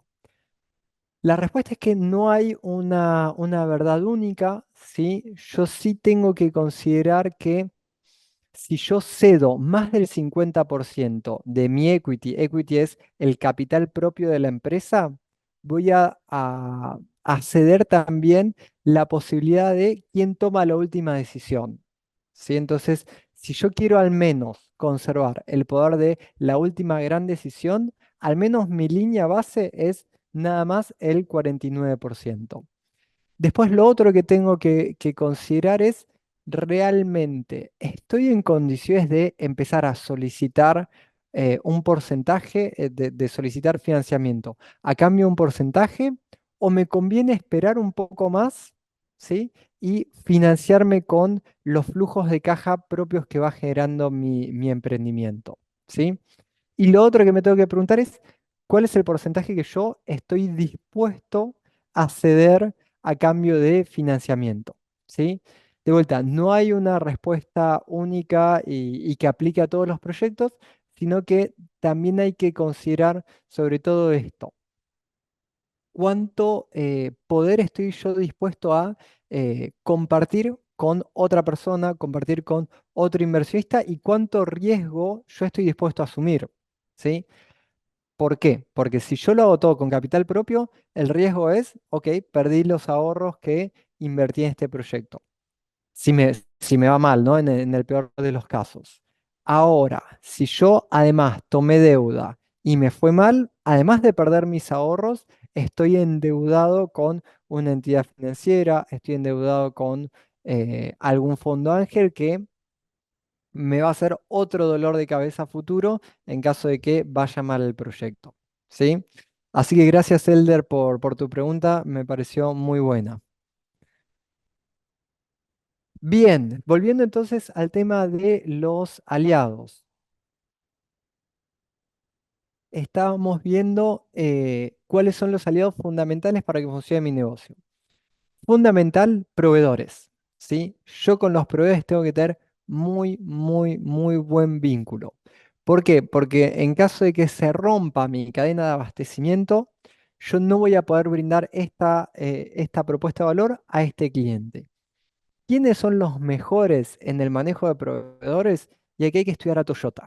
La respuesta es que no hay una verdad única, ¿sí? Yo sí tengo que considerar que si yo cedo más del 50% de mi equity, equity es el capital propio de la empresa, voy a ceder también la posibilidad de quién toma la última decisión. ¿Sí? Entonces, Si yo quiero al menos conservar el poder de la última gran decisión, al menos mi línea base es nada más el 49%. Después lo otro que tengo que considerar es realmente, ¿estoy en condiciones de empezar a solicitar un porcentaje, de solicitar financiamiento a cambio de un porcentaje? ¿O me conviene esperar un poco más, ¿sí? Y financiarme con los flujos de caja propios que va generando mi emprendimiento, ¿sí? Y lo otro que me tengo que preguntar es, ¿cuál es el porcentaje que yo estoy dispuesto a ceder a cambio de financiamiento? ¿Sí? De vuelta, no hay una respuesta única y que aplique a todos los proyectos, sino que también hay que considerar sobre todo esto. ¿Cuánto poder estoy yo dispuesto a compartir con otra persona, compartir con otro inversionista y cuánto riesgo yo estoy dispuesto a asumir? ¿Sí? ¿Por qué? Porque si yo lo hago todo con capital propio, el riesgo es, ok, perdí los ahorros que invertí en este proyecto. Si me va mal, ¿no? En el peor de los casos. Ahora, si yo además tomé deuda y me fue mal, además de perder mis ahorros, estoy endeudado con una entidad financiera, estoy endeudado con algún fondo ángel que me va a hacer otro dolor de cabeza futuro en caso de que vaya mal el proyecto. ¿Sí? Así que gracias, Elder, por tu pregunta, me pareció muy buena. Bien, volviendo entonces al tema de los aliados. Estábamos viendo cuáles son los aliados fundamentales para que funcione mi negocio. Fundamental, proveedores, ¿sí? Yo con los proveedores tengo que tener muy, muy, muy buen vínculo. ¿Por qué? Porque en caso de que se rompa mi cadena de abastecimiento, yo no voy a poder brindar esta propuesta de valor a este cliente. ¿Quiénes son los mejores en el manejo de proveedores? Y aquí hay que estudiar a Toyota.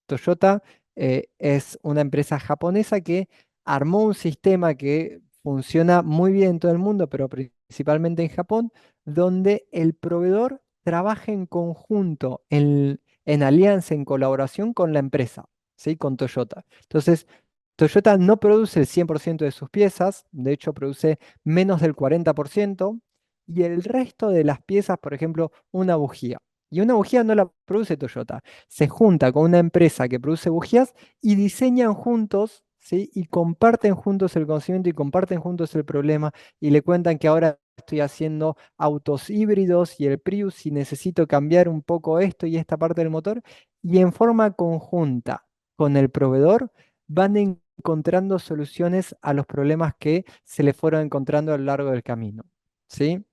Toyota es una empresa japonesa que armó un sistema que funciona muy bien en todo el mundo, pero principalmente en Japón, donde el proveedor trabaja en conjunto, en alianza, en colaboración con la empresa, ¿sí? Con Toyota. Entonces, Toyota no produce el 100% de sus piezas, de hecho produce menos del 40%, y el resto de las piezas, por ejemplo, una bujía. Y una bujía no la produce Toyota. Se junta con una empresa que produce bujías y diseñan juntos, ¿sí? Y comparten juntos el conocimiento y comparten juntos el problema y le cuentan que ahora estoy haciendo autos híbridos y el Prius y necesito cambiar un poco esto y esta parte del motor. Y en forma conjunta con el proveedor van encontrando soluciones a los problemas que se le fueron encontrando a lo largo del camino. ¿Sí?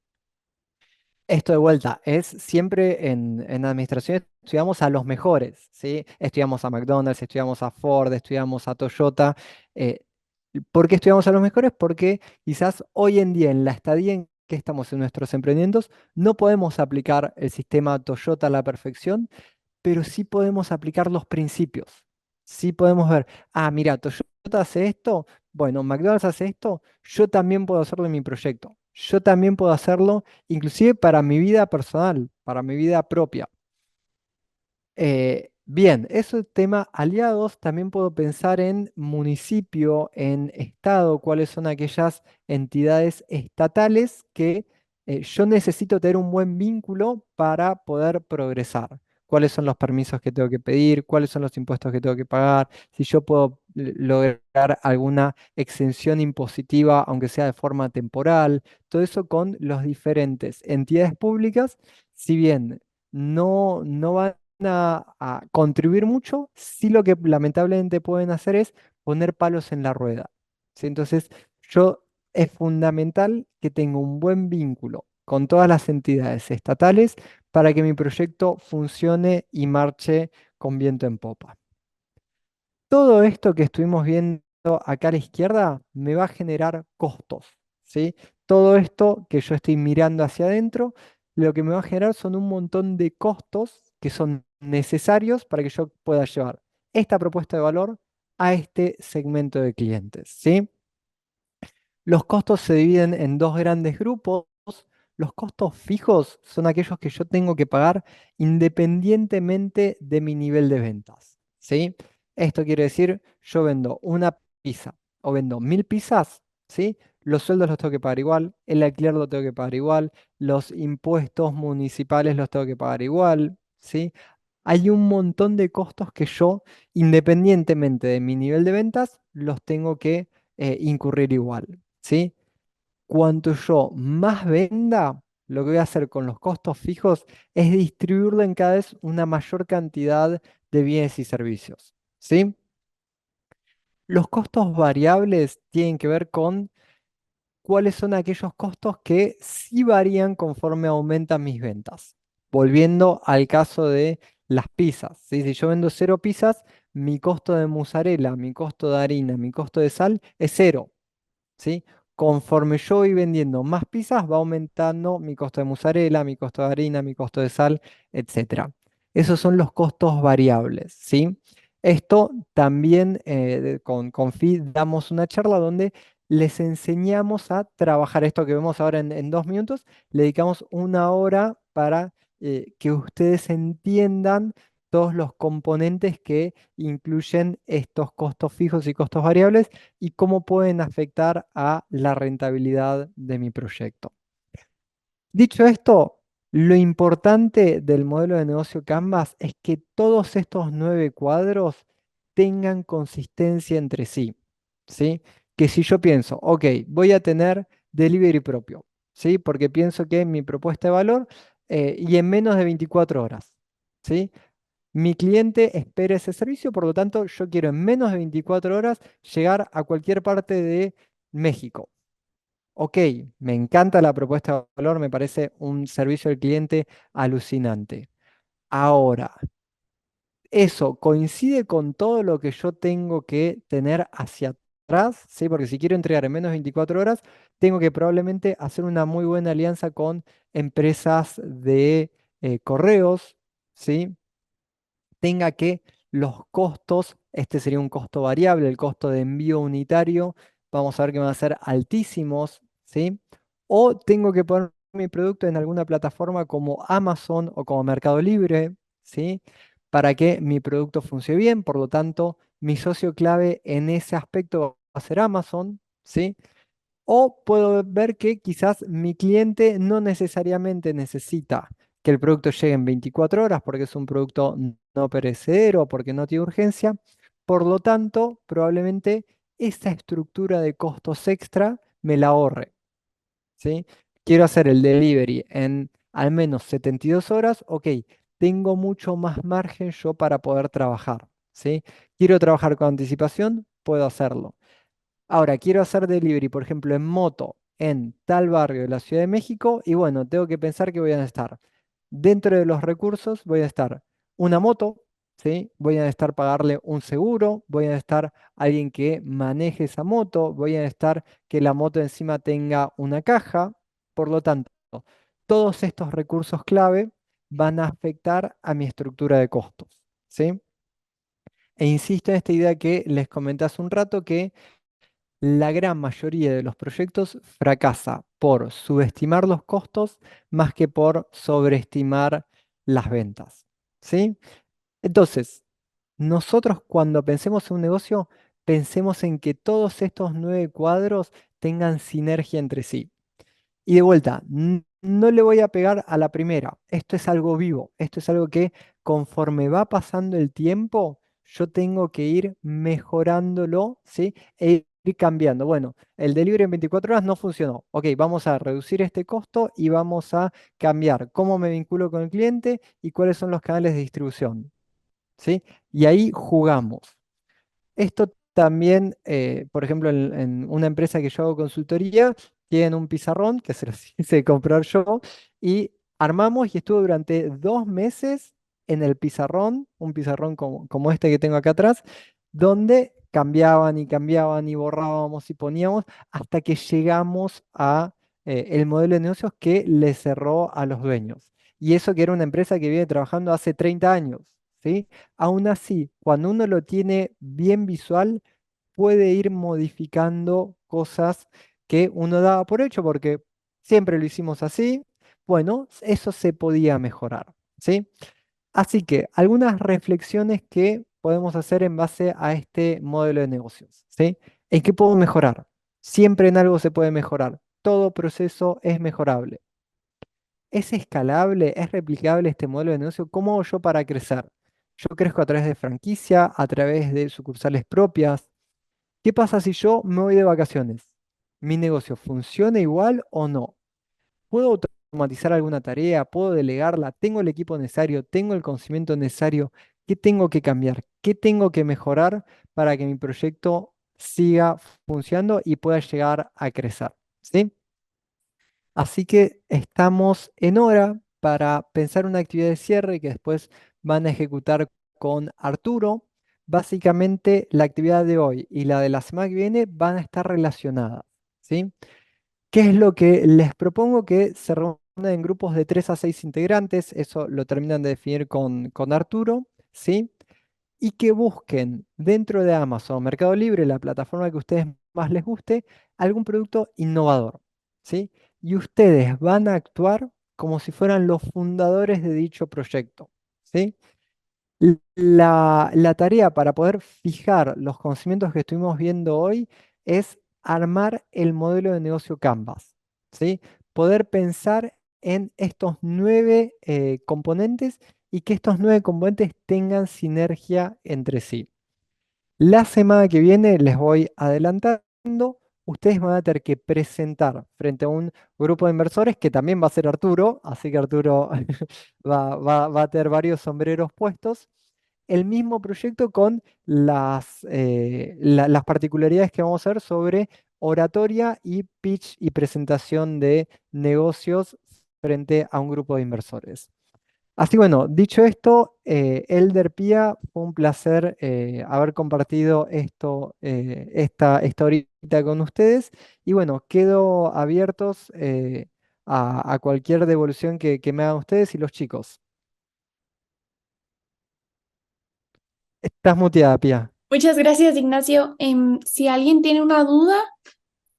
Esto de vuelta es siempre en administración estudiamos a los mejores, ¿sí? Estudiamos a McDonald's, estudiamos a Ford, estudiamos a Toyota. eh, ¿Por qué estudiamos a los mejores? Porque quizás hoy en día, en la estadía en que estamos en nuestros emprendimientos, no podemos aplicar el sistema Toyota a la perfección, pero sí podemos aplicar los principios. Sí podemos ver, mira, Toyota hace esto, bueno, McDonald's hace esto, yo también puedo hacerlo en mi proyecto. Yo también puedo hacerlo inclusive para mi vida personal, para mi vida propia. Bien, eso es tema aliados. También puedo pensar en municipio, en estado, cuáles son aquellas entidades estatales que yo necesito tener un buen vínculo para poder progresar. Cuáles son los permisos que tengo que pedir, cuáles son los impuestos que tengo que pagar, si yo puedo lograr alguna exención impositiva, aunque sea de forma temporal, todo eso con las diferentes entidades públicas, si bien no van a contribuir mucho, sí lo que lamentablemente pueden hacer es poner palos en la rueda. ¿Sí? Entonces, es fundamental que tenga un buen vínculo con todas las entidades estatales para que mi proyecto funcione y marche con viento en popa. Todo esto que estuvimos viendo acá a la izquierda me va a generar costos, ¿sí? Todo esto que yo estoy mirando hacia adentro, lo que me va a generar son un montón de costos que son necesarios para que yo pueda llevar esta propuesta de valor a este segmento de clientes, ¿sí? Los costos se dividen en dos grandes grupos. Los costos fijos son aquellos que yo tengo que pagar independientemente de mi nivel de ventas, ¿sí? Esto quiere decir, yo vendo una pizza o vendo 1000 pizzas, ¿sí? Los sueldos los tengo que pagar igual, el alquiler lo tengo que pagar igual, los impuestos municipales los tengo que pagar igual, ¿sí? Hay un montón de costos que yo, independientemente de mi nivel de ventas, los tengo que incurrir igual, ¿sí? Cuanto yo más venda, lo que voy a hacer con los costos fijos es distribuirlo en cada vez una mayor cantidad de bienes y servicios, ¿sí? Los costos variables tienen que ver con cuáles son aquellos costos que sí varían conforme aumentan mis ventas. Volviendo al caso de las pizzas, ¿sí? Si yo vendo 0 pizzas, mi costo de mozzarella, mi costo de harina, mi costo de sal es cero. ¿Sí? Conforme yo voy vendiendo más pizzas, va aumentando mi costo de mozzarella, mi costo de harina, mi costo de sal, etcétera. Esos son los costos variables, ¿sí? Esto también con FI damos una charla donde les enseñamos a trabajar esto que vemos ahora en 2 minutos. Le dedicamos una hora para que ustedes entiendan todos los componentes que incluyen estos costos fijos y costos variables y cómo pueden afectar a la rentabilidad de mi proyecto. Dicho esto, lo importante del modelo de negocio Canvas es que todos estos 9 cuadros tengan consistencia entre sí, ¿sí? Que si yo pienso, ok, voy a tener delivery propio, ¿sí? Porque pienso que mi propuesta de valor y en menos de 24 horas, ¿sí? Mi cliente espera ese servicio, por lo tanto, yo quiero en menos de 24 horas llegar a cualquier parte de México. Ok, me encanta la propuesta de valor, me parece un servicio al cliente alucinante. Ahora, eso coincide con todo lo que yo tengo que tener hacia atrás, ¿sí? Porque si quiero entregar en menos de 24 horas, tengo que probablemente hacer una muy buena alianza con empresas de correos, ¿sí? Tenga que los costos, este sería un costo variable, el costo de envío unitario, vamos a ver que van a ser altísimos, ¿sí? O tengo que poner mi producto en alguna plataforma como Amazon o como Mercado Libre, ¿sí? Para que mi producto funcione bien, por lo tanto, mi socio clave en ese aspecto va a ser Amazon, ¿sí? O puedo ver que quizás mi cliente no necesariamente necesita que el producto llegue en 24 horas porque es un producto no perecedero, porque no tiene urgencia. Por lo tanto, probablemente esa estructura de costos extra me la ahorre, ¿sí? Quiero hacer el delivery en al menos 72 horas, ok, tengo mucho más margen yo para poder trabajar, ¿sí? Quiero trabajar con anticipación, puedo hacerlo. Ahora, quiero hacer delivery, por ejemplo, en moto en tal barrio de la Ciudad de México y bueno, tengo que pensar que voy a necesitar. Dentro de los recursos voy a estar una moto, ¿sí? Voy a necesitar pagarle un seguro, voy a necesitar alguien que maneje esa moto, voy a necesitar que la moto encima tenga una caja. Por lo tanto, todos estos recursos clave van a afectar a mi estructura de costos, ¿sí? E insisto en esta idea que les comenté hace un rato que la gran mayoría de los proyectos fracasa por subestimar los costos más que por sobreestimar las ventas. ¿Sí? Entonces, nosotros cuando pensemos en un negocio, pensemos en que todos estos 9 cuadros tengan sinergia entre sí. Y de vuelta, no le voy a pegar a la primera. Esto es algo vivo. Esto es algo que conforme va pasando el tiempo, yo tengo que ir mejorándolo, ¿sí? E ir cambiando. Bueno, el delivery en 24 horas no funcionó. Ok, vamos a reducir este costo y vamos a cambiar cómo me vinculo con el cliente y cuáles son los canales de distribución, ¿sí? Y ahí jugamos. Esto también, por ejemplo, en una empresa que yo hago consultoría, tienen un pizarrón que se los hice comprar yo y armamos y estuve durante 2 meses en el pizarrón, un pizarrón como este que tengo acá atrás, donde cambiaban y borrábamos y poníamos hasta que llegamos a el modelo de negocios que le cerró a los dueños. Y eso que era una empresa que viene trabajando hace 30 años, ¿sí? Aún así, cuando uno lo tiene bien visual, puede ir modificando cosas que uno daba por hecho, porque siempre lo hicimos así. Bueno, eso se podía mejorar, ¿sí? Así que algunas reflexiones que podemos hacer en base a este modelo de negocios, ¿sí? ¿En qué puedo mejorar? Siempre en algo se puede mejorar. Todo proceso es mejorable. ¿Es escalable? ¿Es replicable este modelo de negocio? ¿Cómo hago yo para crecer? Yo crezco a través de franquicia, a través de sucursales propias. ¿Qué pasa si yo me voy de vacaciones? ¿Mi negocio funciona igual o no? ¿Puedo automatizar alguna tarea? ¿Puedo delegarla? ¿Tengo el equipo necesario? ¿Tengo el conocimiento necesario? ¿Qué tengo que cambiar? ¿Qué tengo que mejorar para que mi proyecto siga funcionando y pueda llegar a crecer? ¿Sí? Así que estamos en hora para pensar una actividad de cierre que después van a ejecutar con Arturo. Básicamente, la actividad de hoy y la de la semana que viene van a estar relacionadas, ¿sí? ¿Qué es lo que les propongo? Que se reúnan en grupos de 3 a 6 integrantes, eso lo terminan de definir con Arturo, ¿sí? Y que busquen dentro de Amazon o Mercado Libre, la plataforma que a ustedes más les guste, algún producto innovador, ¿sí? Y ustedes van a actuar como si fueran los fundadores de dicho proyecto, ¿sí? La tarea para poder fijar los conocimientos que estuvimos viendo hoy es armar el modelo de negocio Canvas, ¿sí? Poder pensar en estos 9 componentes y que estos 9 componentes tengan sinergia entre sí. La semana que viene les voy adelantando, ustedes van a tener que presentar frente a un grupo de inversores que también va a ser Arturo, así que Arturo va a tener varios sombreros puestos el mismo proyecto con las particularidades que vamos a ver sobre oratoria y pitch y presentación de negocios frente a un grupo de inversores. Así bueno, dicho esto, Elder Pía, fue un placer haber compartido esta horita con ustedes. Y bueno, quedo abiertos a cualquier devolución que me hagan ustedes y los chicos. Estás muteada, Pía. Muchas gracias, Ignacio. Si alguien tiene una duda,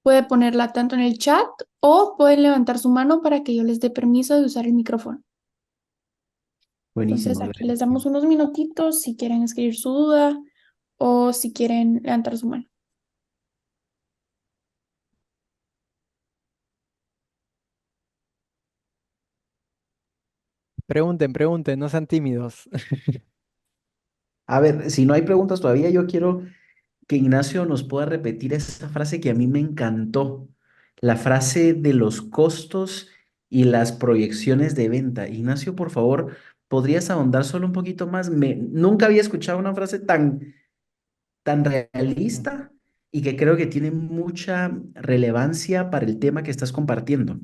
puede ponerla tanto en el chat o pueden levantar su mano para que yo les dé permiso de usar el micrófono. Entonces, Buenísimo, aquí les gracias. damos unos minutitos si quieren escribir su duda o si quieren levantar su mano. Pregunten, pregunten, no sean tímidos. A ver, si no hay preguntas todavía, yo quiero que Ignacio nos pueda repetir esa frase que a mí me encantó, la frase de los costos y las proyecciones de venta. Ignacio, por favor, ¿podrías ahondar solo un poquito más? Nunca había escuchado una frase tan realista y que creo que tiene mucha relevancia para el tema que estás compartiendo.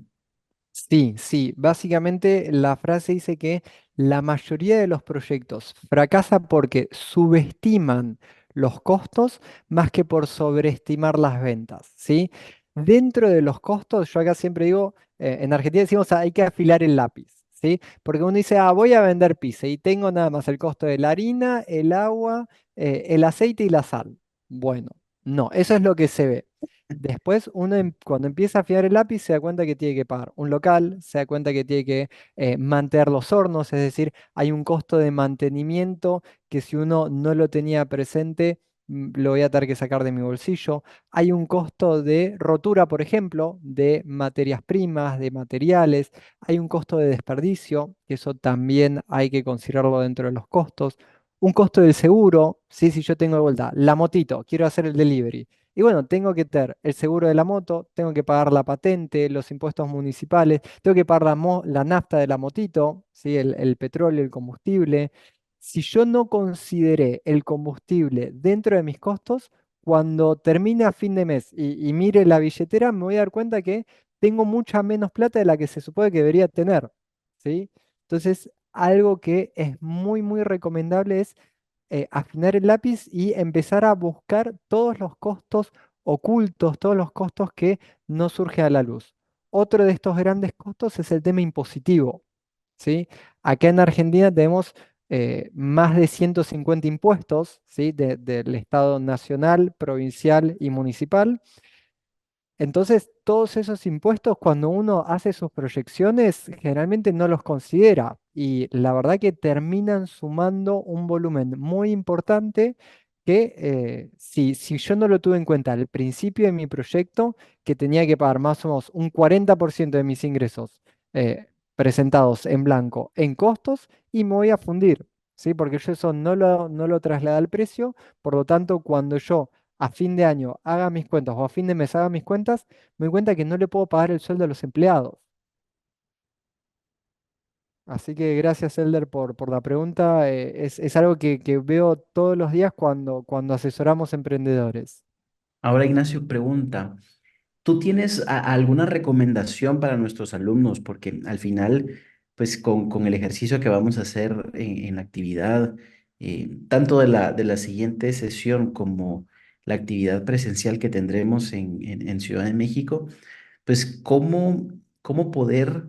Sí, sí, básicamente la frase dice que la mayoría de los proyectos fracasa porque subestiman los costos más que por sobreestimar las ventas, ¿sí? Dentro de los costos, yo acá siempre digo, en Argentina decimos hay que afilar el lápiz, ¿sí? Porque uno dice, voy a vender pizza y tengo nada más el costo de la harina, el agua, el aceite y la sal. Bueno, no, eso es lo que se ve. Después, uno cuando empieza a afilar el lápiz se da cuenta que tiene que pagar un local, se da cuenta que tiene que mantener los hornos, es decir, hay un costo de mantenimiento que si uno no lo tenía presente, lo voy a tener que sacar de mi bolsillo. Hay un costo de rotura, por ejemplo, de materias primas, de materiales. Hay un costo de desperdicio, que eso también hay que considerarlo dentro de los costos. Un costo del seguro, ¿sí? Si yo tengo de vuelta la motito, quiero hacer el delivery. Y bueno, tengo que tener el seguro de la moto, tengo que pagar la patente, los impuestos municipales, tengo que pagar la nafta de la motito, ¿sí? El petróleo, el combustible. Si yo no consideré el combustible dentro de mis costos, cuando termine a fin de mes y mire la billetera, me voy a dar cuenta que tengo mucha menos plata de la que se supone que debería tener, ¿sí? Entonces, algo que es muy, muy recomendable es afinar el lápiz y empezar a buscar todos los costos ocultos, todos los costos que no surgen a la luz. Otro de estos grandes costos es el tema impositivo, ¿sí? Acá en Argentina tenemos más de 150 impuestos, ¿sí? Del Estado nacional, provincial y municipal. Entonces, todos esos impuestos, cuando uno hace sus proyecciones, generalmente no los considera y la verdad que terminan sumando un volumen muy importante que si yo no lo tuve en cuenta al principio de mi proyecto, que tenía que pagar más o menos un 40% de mis ingresos eh, presentados en blanco en costos y me voy a fundir, ¿sí? Porque yo eso no lo trasladé al precio, por lo tanto, cuando yo a fin de año haga mis cuentas o a fin de mes haga mis cuentas, me doy cuenta que no le puedo pagar el sueldo a los empleados. Así que gracias, Elder, por la pregunta. Es algo que veo todos los días cuando asesoramos emprendedores. Ahora Ignacio pregunta, ¿tú tienes alguna recomendación para nuestros alumnos? Porque al final, pues con el ejercicio que vamos a hacer en la actividad, tanto de la siguiente sesión como la actividad presencial que tendremos en Ciudad de México, pues cómo poder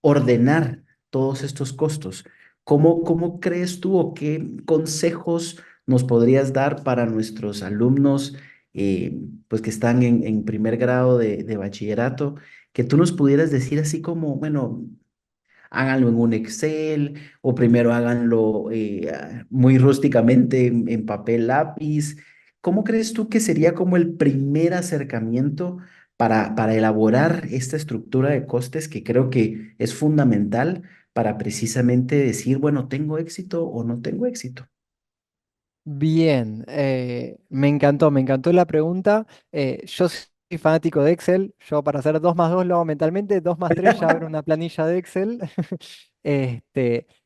ordenar todos estos costos. ¿Cómo crees tú o qué consejos nos podrías dar para nuestros alumnos pues que están en primer grado de bachillerato? Que tú nos pudieras decir así como, bueno, háganlo en un Excel o primero háganlo muy rústicamente en papel lápiz. ¿Cómo crees tú que sería como el primer acercamiento para elaborar esta estructura de costes que creo que es fundamental para precisamente decir, bueno, ¿tengo éxito o no tengo éxito? Bien, me encantó la pregunta. Yo soy fanático de Excel. Yo para hacer 2 más 2 lo hago mentalmente, 2 más 3 ya abro una planilla de Excel.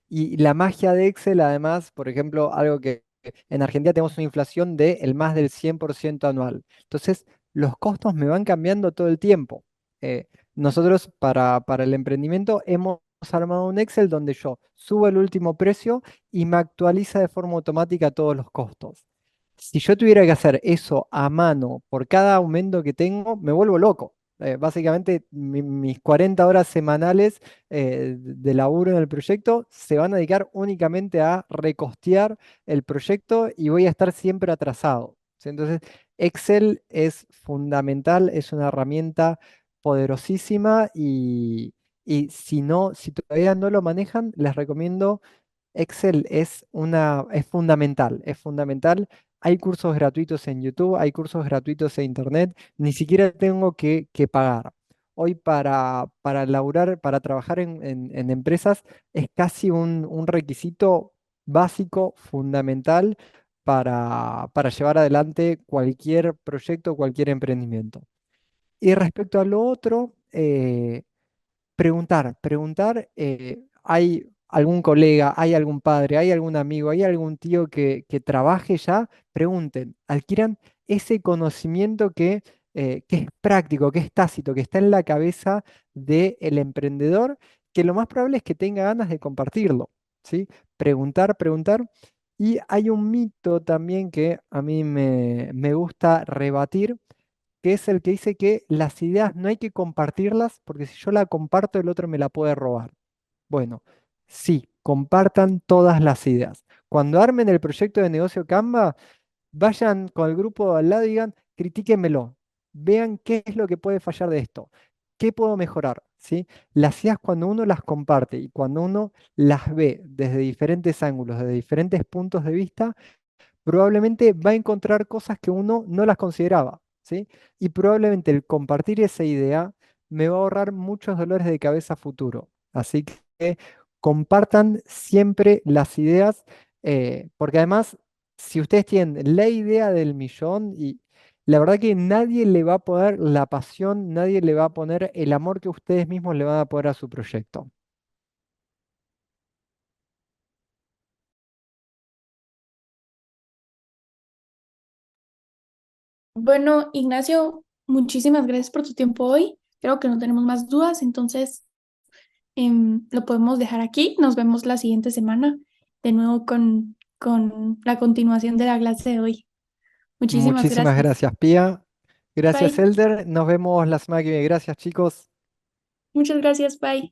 Y la magia de Excel, además, por ejemplo, algo que en Argentina tenemos una inflación de el más del 100% anual. Entonces, los costos me van cambiando todo el tiempo. Nosotros para el emprendimiento hemos armado un Excel donde yo subo el último precio y me actualiza de forma automática todos los costos. Si yo tuviera que hacer eso a mano por cada aumento que tengo, me vuelvo loco. Básicamente, mis 40 horas semanales de laburo en el proyecto se van a dedicar únicamente a recostear el proyecto y voy a estar siempre atrasado. ¿Sí? Entonces, Excel es fundamental, es una herramienta poderosísima y si todavía no lo manejan, les recomiendo Excel es fundamental, es fundamental. Hay cursos gratuitos en YouTube, hay cursos gratuitos en Internet, ni siquiera tengo que pagar. Hoy para laburar, para trabajar en empresas es casi un requisito básico, fundamental para llevar adelante cualquier proyecto, cualquier emprendimiento. Y respecto a lo otro, preguntar, ¿hay algún colega, hay algún padre, hay algún amigo, hay algún tío que trabaje ya? Pregunten, adquieran ese conocimiento que es práctico, que es tácito, que está en la cabeza del emprendedor, que lo más probable es que tenga ganas de compartirlo, ¿sí? Preguntar. Y hay un mito también que a mí me gusta rebatir, que es el que dice que las ideas no hay que compartirlas porque si yo la comparto el otro me la puede robar. Bueno, sí, compartan todas las ideas. Cuando armen el proyecto de negocio Canva, vayan con el grupo al lado y digan, critíquenmelo, vean qué es lo que puede fallar de esto, qué puedo mejorar, ¿sí? Las ideas cuando uno las comparte y cuando uno las ve desde diferentes ángulos, desde diferentes puntos de vista, probablemente va a encontrar cosas que uno no las consideraba, ¿sí? Y probablemente el compartir esa idea me va a ahorrar muchos dolores de cabeza a futuro. Así que compartan siempre las ideas, porque además, si ustedes tienen la idea del millón y la verdad que nadie le va a poner la pasión, nadie le va a poner el amor que ustedes mismos le van a poner a su proyecto. Bueno, Ignacio, muchísimas gracias por tu tiempo hoy. Creo que no tenemos más dudas, entonces lo podemos dejar aquí. Nos vemos la siguiente semana de nuevo con la continuación de la clase de hoy. Muchísimas Muchísimas gracias. gracias, Pía. Gracias, Bye. Elder. Nos vemos la semana que viene. Gracias, chicos. Muchas gracias. Bye.